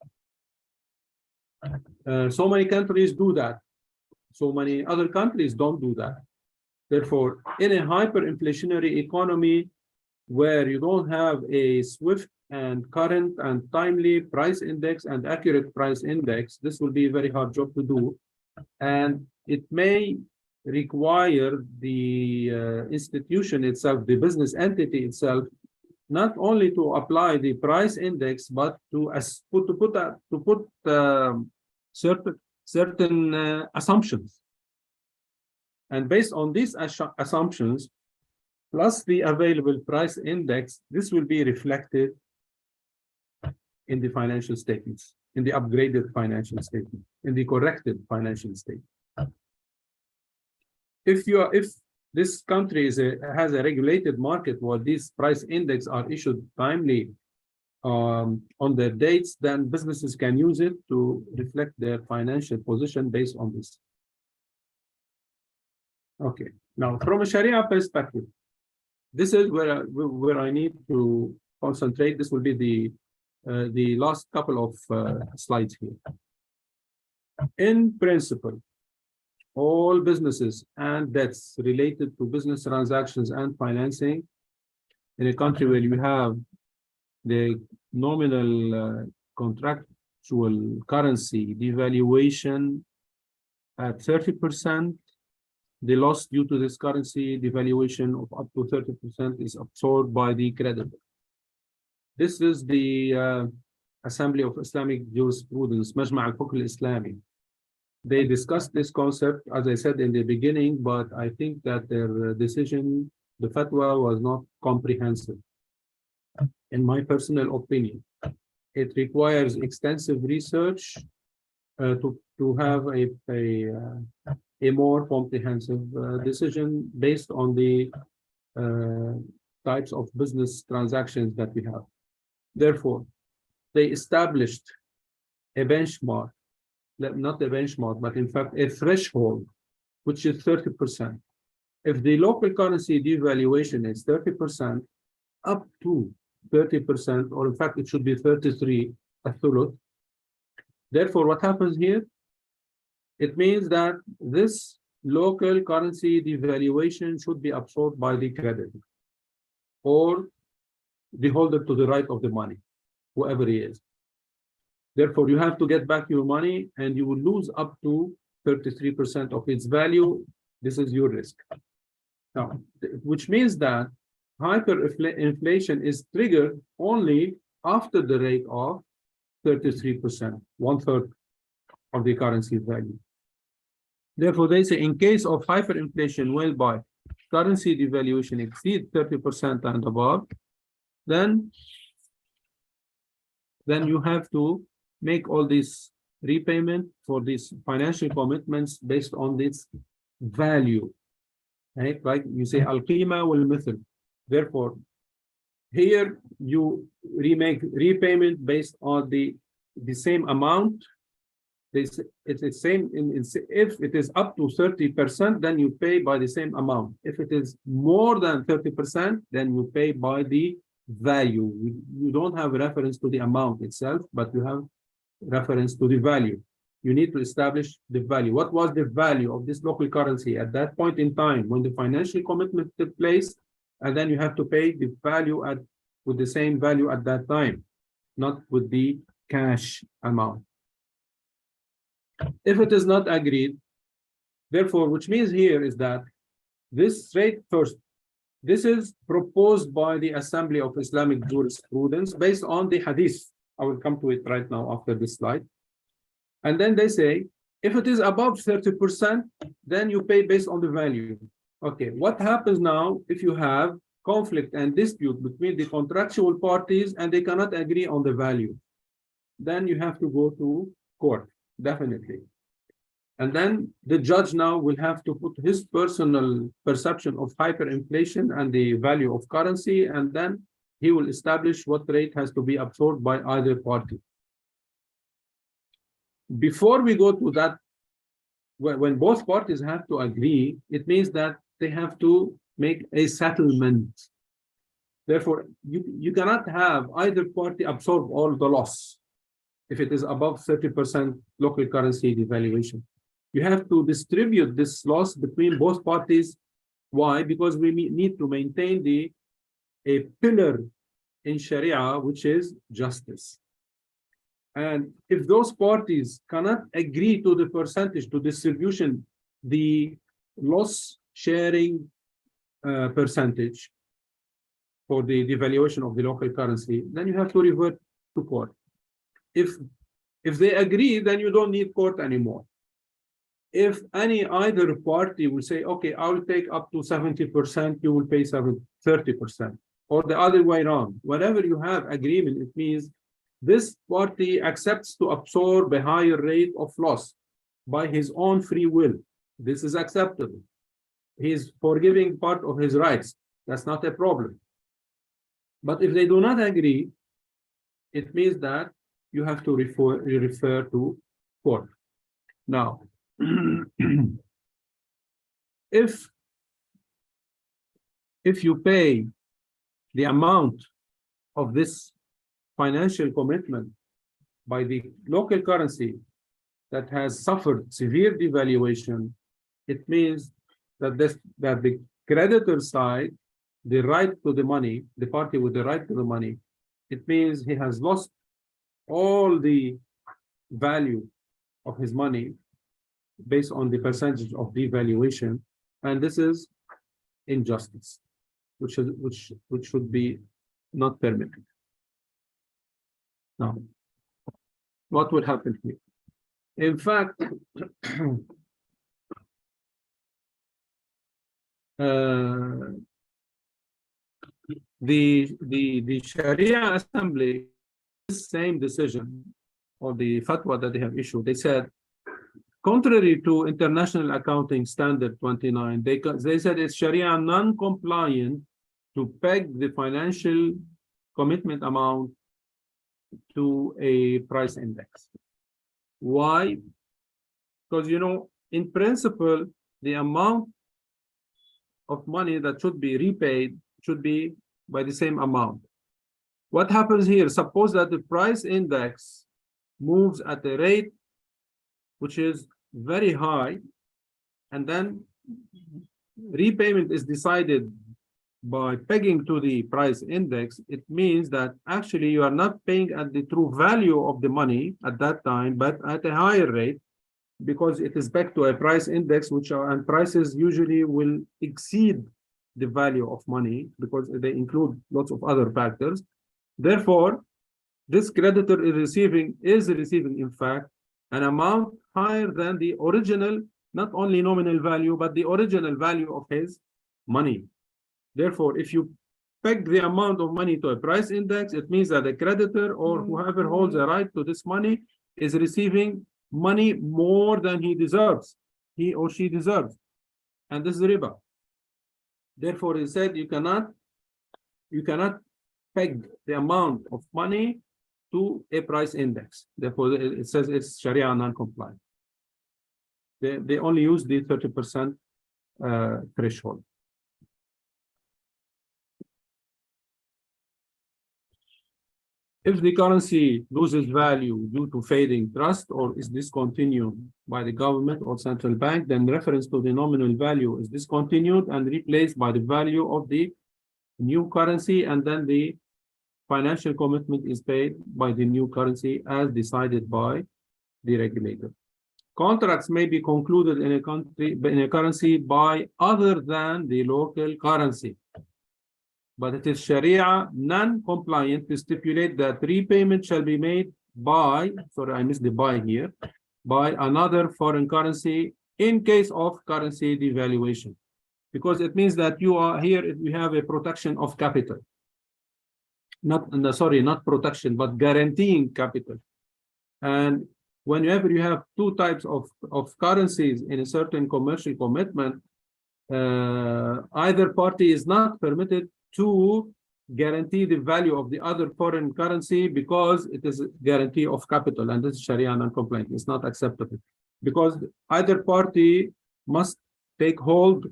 So many countries do that. So many other countries don't do that. Therefore, in a hyperinflationary economy where you don't have a swift and current and timely price index and accurate price index, this will be a very hard job to do. And it may require the institution itself, the business entity itself, not only to apply the price index, but to put certain assumptions. And based on these assumptions, plus the available price index, this will be reflected in the financial statements, in the upgraded financial statement, in the corrected financial statement. If this country has a regulated market where these price index are issued timely on their dates, then businesses can use it to reflect their financial position based on this. Okay, Now, from a Sharia perspective, this is where I need to concentrate. This will be the last couple of slides here. In principle, all businesses and debts related to business transactions and financing in a country where you have the nominal contractual currency devaluation at 30%, the loss due to this currency devaluation of up to 30% is absorbed by the creditor. This is the Assembly of Islamic Jurisprudence, Majma' al-Fiqh al-Islami. They discussed this concept, as I said in the beginning, but I think that their decision, the fatwa, was not comprehensive. In my personal opinion, it requires extensive research to have a more comprehensive decision based on the types of business transactions that we have. Therefore, they established a benchmark, not a benchmark, but in fact a threshold, which is 30%. If the local currency devaluation is 30%, up to 30%, or in fact it should be 33, a thuluth. Therefore, what happens here? It means that this local currency devaluation should be absorbed by the creditor or the holder to the right of the money, whoever he is. Therefore, you have to get back your money and you will lose up to 33% of its value. This is your risk. Now, which means that hyperinflation is triggered only after the rate of 33%, 1/3 of the currency value. Therefore, they say in case of hyperinflation whereby currency devaluation exceeds 30% and above, then you have to make all this repayment for these financial commitments based on this value. Right? Like you say, al-qima wal-mithl. Therefore, here you remake repayment based on the same amount. It's the same. If it is up to 30%, then you pay by the same amount. If it is more than 30%, then you pay by the value. You don't have reference to the amount itself, but you have reference to the value. You need to establish the value. What was the value of this local currency at that point in time when the financial commitment took place? And then you have to pay the value with the same value at that time, not with the cash amount. If it is not agreed, therefore, which means here is that this rate first, this is proposed by the Assembly of Islamic Jurisprudence based on the hadith. I will come to it right now after this slide. And then they say, if it is above 30%, then you pay based on the value. Okay, what happens now if you have conflict and dispute between the contractual parties and they cannot agree on the value? Then you have to go to court, definitely. And then the judge now will have to put his personal perception of hyperinflation and the value of currency, and then he will establish what rate has to be absorbed by either party. Before we go to that, when both parties have to agree, it means that they have to make a settlement. Therefore, you cannot have either party absorb all the loss if it is above 30% local currency devaluation. You have to distribute this loss between both parties. Why? Because we need to maintain a pillar in Sharia, which is justice. And if those parties cannot agree to the percentage, to distribution, the loss sharing percentage for the devaluation of the local currency, then you have to revert to court. If they agree, then you don't need court anymore. If either party will say, okay, I will take up to 70%, you will pay 30%, or the other way around. Whatever you have agreement, it means this party accepts to absorb a higher rate of loss by his own free will. This is acceptable. He is forgiving part of his rights. That's not a problem. But if they do not agree, it means that you have to refer to court. Now, if if you pay the amount of this financial commitment by the local currency that has suffered severe devaluation, it means that the creditor side, the right to the money, the party with the right to the money, it means he has lost all the value of his money based on the percentage of devaluation, and this is injustice, which should be not permitted. Now, what will happen here? In fact, the Sharia Assembly, same decision or the fatwa that they have issued, they said, contrary to International Accounting Standard 29, they said it's Sharia non-compliant to peg the financial commitment amount to a price index. Why? Because, you know, in principle, the amount of money that should be repaid should be by the same amount. What happens here? Suppose that the price index moves at a rate which is very high, and then repayment is decided by pegging to the price index. It means that actually you are not paying at the true value of the money at that time, but at a higher rate, because it is back to a price index, and prices usually will exceed the value of money because they include lots of other factors. Therefore, this creditor is receiving in fact an amount higher than the original, not only nominal value, but the original value of his money. Therefore, if you peg the amount of money to a price index, it means that the creditor or whoever holds a right to this money is receiving money more than he deserves, he or she deserves. And this is riba. Therefore, he said you cannot peg the amount of money to a price index. Therefore, it says it's Sharia non-compliant. They only use the 30% threshold. If the currency loses value due to fading trust or is discontinued by the government or central bank, then reference to the nominal value is discontinued and replaced by the value of the new currency, and then the financial commitment is paid by the new currency as decided by the regulator. Contracts may be concluded in a currency by other than the local currency, but it is Sharia non-compliant to stipulate that repayment shall be made by, sorry, I missed the by here, by another foreign currency in case of currency devaluation. Because it means that you are here, we have a protection of capital. Not protection, but guaranteeing capital. And whenever you have two types of currencies in a certain commercial commitment, either party is not permitted to guarantee the value of the other foreign currency because it is a guarantee of capital, and this is Sharia non-compliant. It's not acceptable because either party must take hold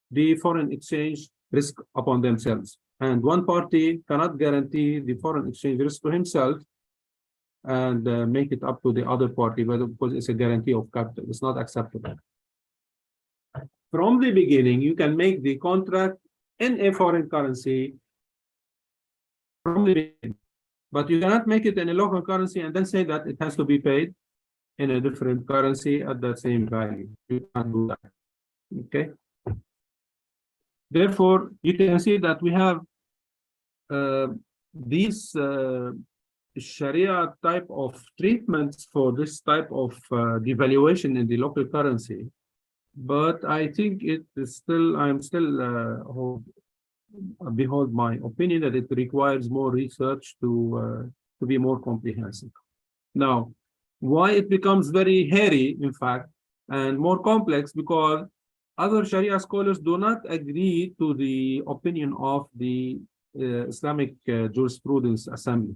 the foreign exchange risk upon themselves, and one party cannot guarantee the foreign exchange risk to himself and make it up to the other party, because it's a guarantee of capital. It's not acceptable. From the beginning, you can make the contract in a foreign currency from the beginning, but you cannot make it in a local currency and then say that it has to be paid in a different currency at the same value. You can't do that. Okay. Therefore, you can see that we have these Sharia type of treatments for this type of devaluation in the local currency. But I think it is still, I'm still behold my opinion that it requires more research to be more comprehensive. Now, why it becomes very hairy, in fact, and more complex, because other Sharia scholars do not agree to the opinion of the Islamic Jurisprudence Assembly.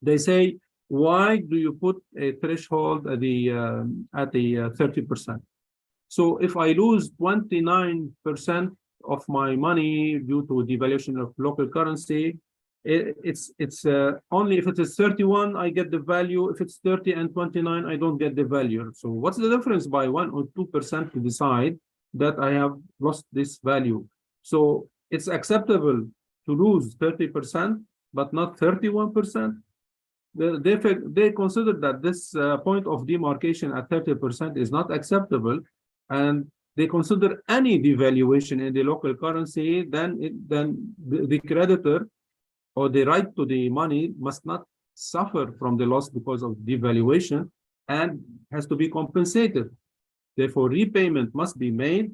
They say, why do you put a threshold at the 30%? So if I lose 29% of my money due to devaluation of local currency, it's only if it is 31, I get the value. If it's 30 and 29, I don't get the value. So what's the difference by 1 or 2% to decide that I have lost this value? So it's acceptable to lose 30%, but not 31%. They consider that this point of demarcation at 30% is not acceptable, and they consider any devaluation in the local currency, then the creditor or the right to the money must not suffer from the loss because of devaluation and has to be compensated. Therefore, repayment must be made,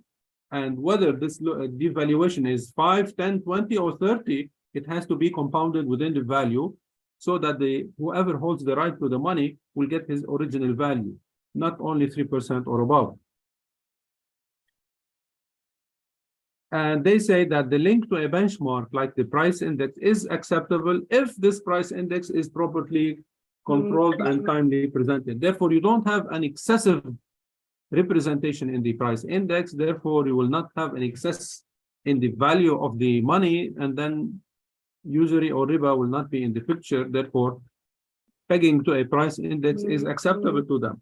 and whether this devaluation is 5, 10, 20, or 30, it has to be compounded within the value so that whoever holds the right to the money will get his original value, not only 3% or above. And they say that the link to a benchmark like the price index is acceptable if this price index is properly controlled and timely presented. Therefore, you don't have an excessive representation in the price index. Therefore, you will not have an excess in the value of the money, and then usury or riba will not be in the picture. Therefore, pegging to a price index is acceptable to them.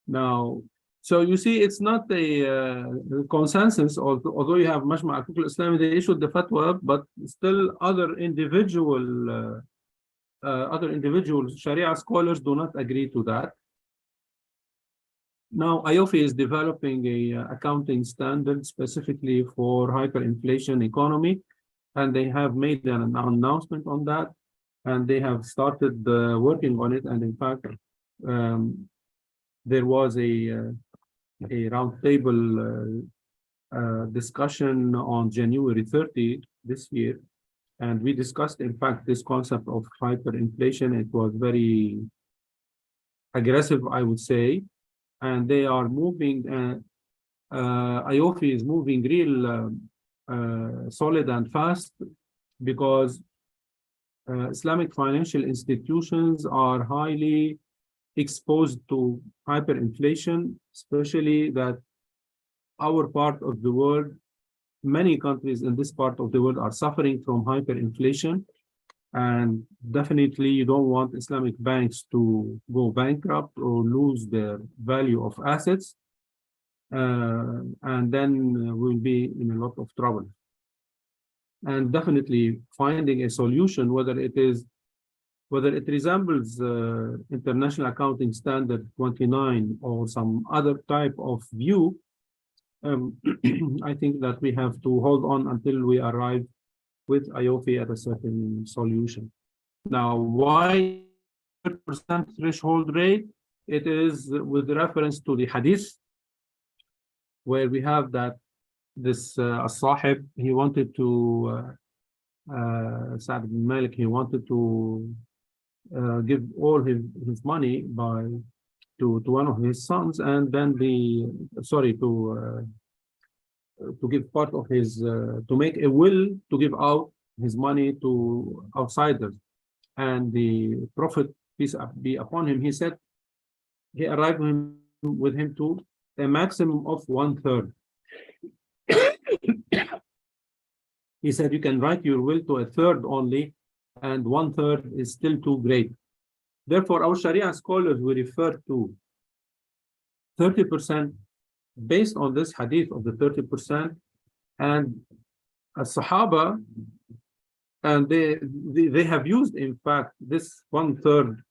Now, so you see, it's not a consensus, although you have Majma' al-Fiqh al-Islami, they issued the fatwa, but still other individual Sharia scholars do not agree to that. Now, IOFI is developing a accounting standard specifically for hyperinflation economy, and they have made an announcement on that, and they have started working on it. And in fact, there was a roundtable discussion on January 30 this year, and we discussed, in fact, this concept of hyperinflation. It was very aggressive, I would say, and they are moving. IOFI is moving real solid and fast because Islamic financial institutions are highly exposed to hyperinflation, especially that our part of the world, many countries in this part of the world are suffering from hyperinflation, and definitely you don't want Islamic banks to go bankrupt or lose their value of assets, and then we'll be in a lot of trouble. And definitely finding a solution, whether it resembles International Accounting Standard 29 or some other type of view, I think that we have to hold on until we arrive with IOFI at a certain solution. Now, why 30% threshold rate? It is with reference to the hadith, where we have that this as-Sahib, he wanted to, Sa'd bin Malik, he wanted to give all his money to one of his sons, and then to give part of his to make a will to give out his money to outsiders. And the Prophet, peace be upon him, he said he arrived with him to a maximum of 1/3. He said you can write your will to 1/3 only, and 1/3 is still too great. Therefore, our Sharia scholars will refer to 30% based on this hadith of the 30%, and as-Sahaba, and they have used, in fact, this 1/3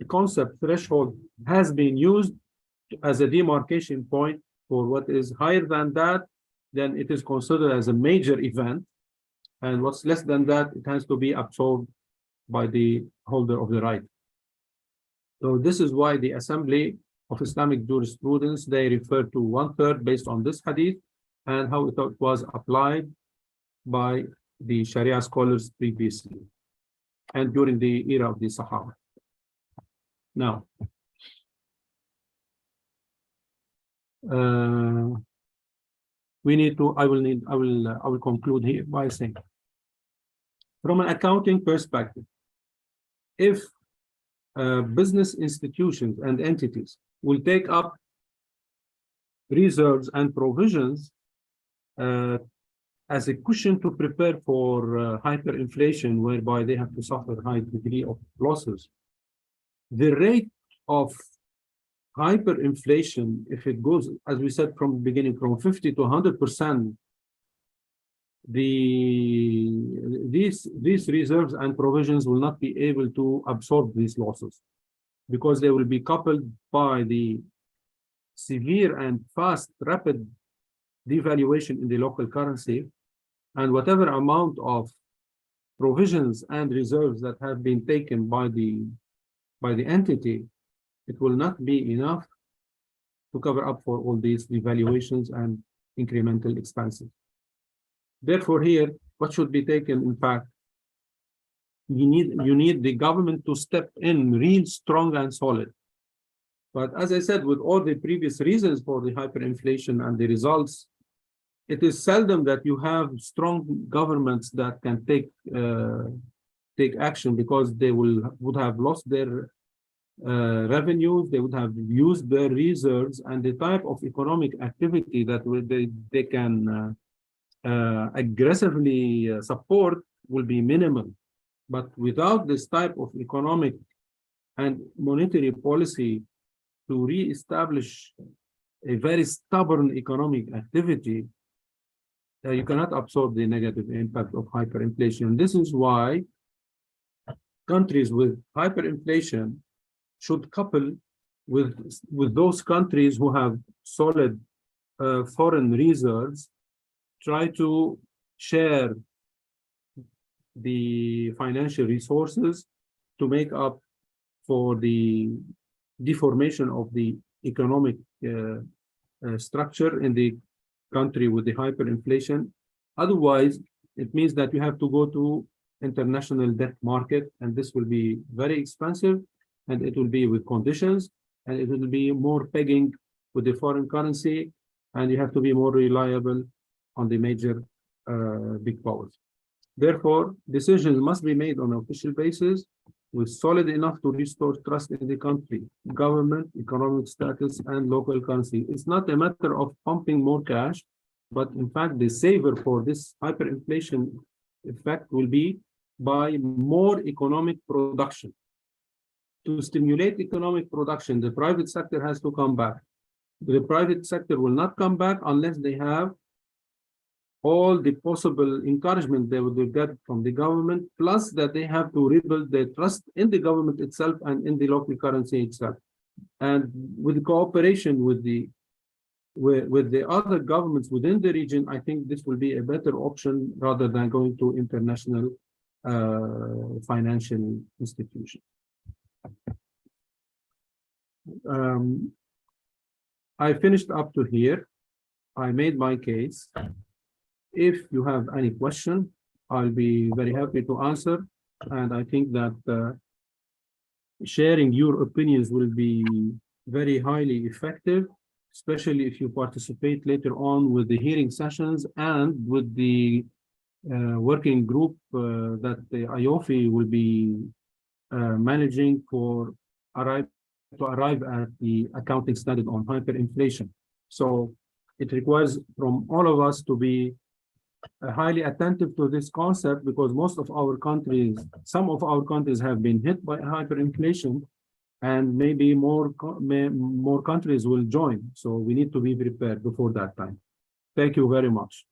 concept threshold has been used as a demarcation point for what is higher than that, then it is considered as a major event, and what's less than that, it has to be absorbed by the holder of the right. So this is why the Assembly of Islamic Jurisprudence, they refer to 1/3 based on this hadith and how it was applied by the Sharia scholars previously and during the era of the Sahaba. Now, I will conclude here by saying, from an accounting perspective, if business institutions and entities will take up reserves and provisions as a cushion to prepare for hyperinflation, whereby they have to suffer a high degree of losses. The rate of hyperinflation, if it goes, as we said from the beginning, from 50 to 100%, these reserves and provisions will not be able to absorb these losses, because they will be coupled by the severe and fast, rapid devaluation in the local currency, and whatever amount of provisions and reserves that have been taken by the entity, it will not be enough to cover up for all these devaluations and incremental expenses. Therefore, here, what should be taken? In fact, you need the government to step in real strong and solid. But as I said, with all the previous reasons for the hyperinflation and the results, it is seldom that you have strong governments that can take action, because they would have lost their revenues, they would have used their reserves, and the type of economic activity that they can aggressively support will be minimal. But without this type of economic and monetary policy to re-establish a very stubborn economic activity, you cannot absorb the negative impact of hyperinflation. This is why countries with hyperinflation should couple with those countries who have solid foreign reserves, try to share the financial resources to make up for the deformation of the economic structure in the country with the hyperinflation. Otherwise, it means that you have to go to international debt market, and this will be very expensive, and it will be with conditions, and it will be more pegging with the foreign currency, and you have to be more reliable on the major big powers. Therefore, decisions must be made on an official basis with solid enough to restore trust in the country, government, economic status, and local currency. It's not a matter of pumping more cash, but in fact, the saver for this hyperinflation effect will be by more economic production. To stimulate economic production, the private sector has to come back. The private sector will not come back unless they have all the possible encouragement they would get from the government, plus that they have to rebuild their trust in the government itself and in the local currency itself. And with cooperation with the other governments within the region, I think this will be a better option rather than going to international financial institutions. I finished up to here. I made my case. If you have any question, I'll be very happy to answer. And I think that sharing your opinions will be very highly effective, especially if you participate later on with the hearing sessions and with the working group that the IOFI will be managing to arrive at the accounting standard on hyperinflation. So it requires from all of us to be highly attentive to this concept, because most of our countries, some of our countries have been hit by hyperinflation, and maybe more countries will join. So we need to be prepared before that time. Thank you very much.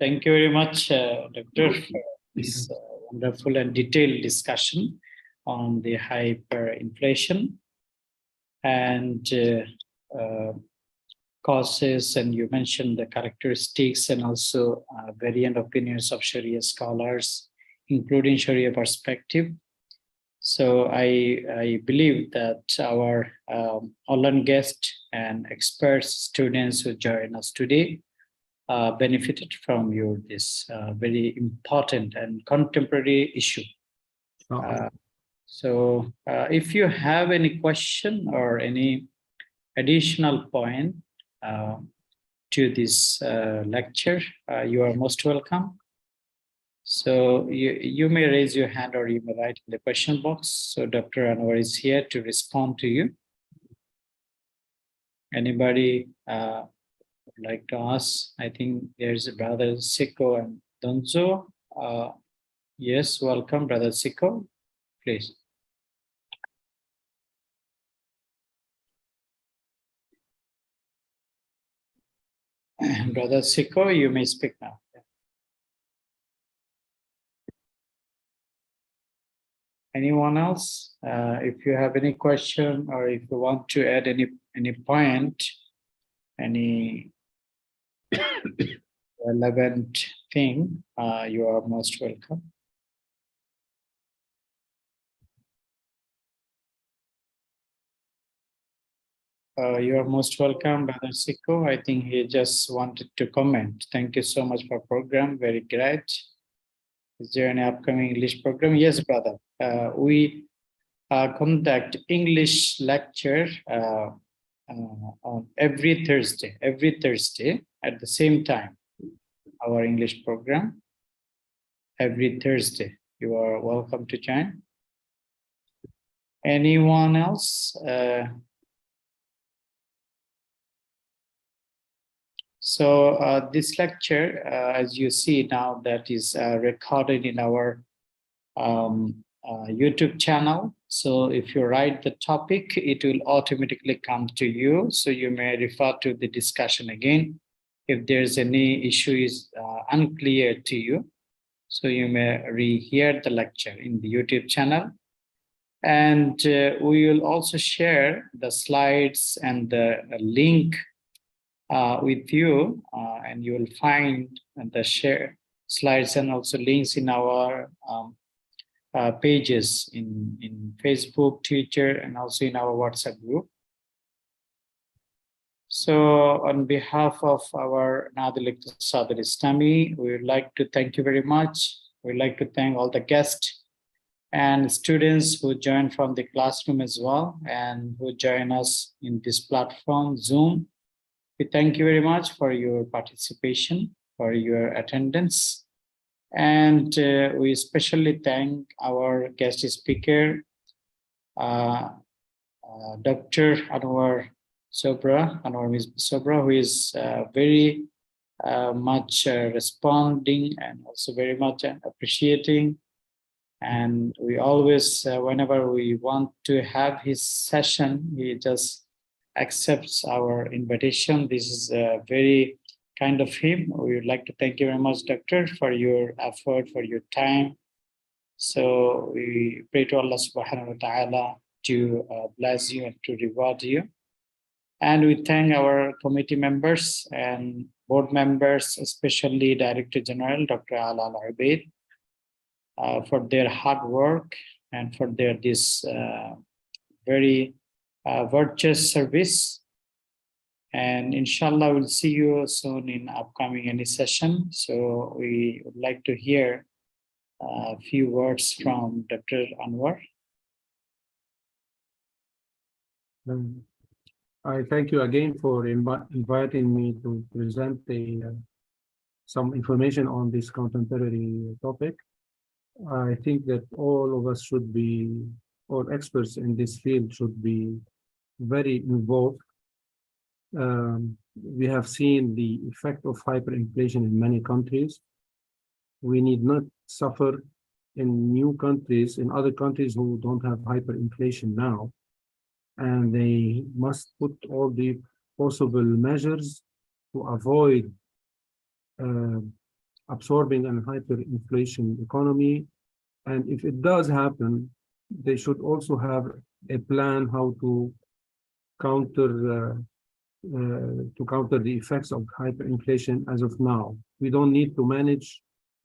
Thank you very much, Doctor, for this wonderful and detailed discussion on the hyperinflation and causes, and you mentioned the characteristics and also variant opinions of Sharia scholars, including Sharia perspective. So I believe that our online guests and experts, students who join us today benefited from this very important and contemporary issue. So if you have any question or any additional point to this lecture, you are most welcome. So you may raise your hand or you may write in the question box. So Dr. Anwar is here to respond to you. Anybody would like to ask? I think there's a brother Siko and Donzo. Yes, welcome, brother Siko. Please. Brother Siko, you may speak now. Anyone else? If you have any question or if you want to add any point, any relevant thing, you are most welcome. You are most welcome, Brother Siko. I think he just wanted to comment. Thank you so much for program. Very great. Is there any upcoming English program? Yes, brother. We conduct English lecture on every Thursday at the same time. Our English program every Thursday. You are welcome to join. Anyone else? So this lecture, as you see now, that is recorded in our YouTube channel. So if you write the topic, it will automatically come to you. So you may refer to the discussion again. If there's any issue is unclear to you, so you may rehear the lecture in the YouTube channel. And we will also share the slides and the link with you, and you will find the share slides and also links in our pages in Facebook, Twitter, and also in our WhatsApp group. So on behalf of our Nadil Iqtisad al-Islami, we would like to thank you very much. We'd like to thank all the guests and students who joined from the classroom as well and who join us in this platform, Zoom. We thank you very much for your participation, for your attendance. And we especially thank our guest speaker, Dr. ANWAR SOUBRA, SOUBRA, who is very much responding and also very much appreciating. And we always, whenever we want to have his session, he just accepts our invitation. This is very kind of him. We would like to thank you very much, Doctor, for your effort, for your time. So we pray to Allah subhanahu wa ta'ala to bless you and to reward you. And we thank our committee members and board members, especially Director General, Dr. Ala Al-Ubaid, for their hard work and for their this very virtuous service. And inshallah, we'll see you soon in upcoming any session. So we would like to hear a few words from Dr. Anwar. I thank you again for inviting me to present some information on this contemporary topic. I think that all of us should be, or experts in this field should be very involved. We have seen the effect of hyperinflation in many countries. We need not suffer in new countries, in other countries who don't have hyperinflation now. And they must put all the possible measures to avoid absorbing an hyperinflation economy. And if it does happen, they should also have a plan how to counter the effects of hyperinflation as of now. We don't need to manage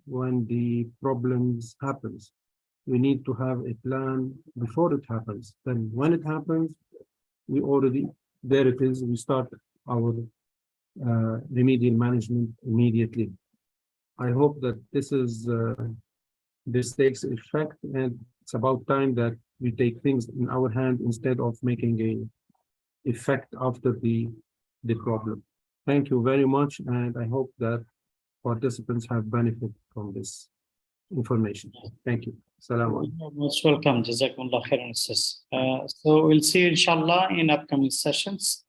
when the problems happens. We need to have a plan before it happens. Then when it happens, we already, there it is, we start our remedial management immediately. I hope that this takes effect, and it's about time that we take things in our hand instead of making a effect after the problem. Thank you very much, and I hope that participants have benefit from this information. Thank you. Assalamu alaikum. Most welcome. Jazakumullah khairan. So we'll see you inshallah in upcoming sessions.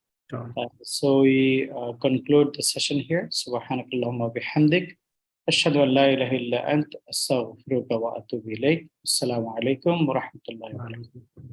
So we conclude the session here. Subhanakallahumma bihamdik. Ashhadu an la ilaha illa ant astaghfiruka wa atubu ilayk. Assalamu alaikum wa rahmatullahi wa barakatuh.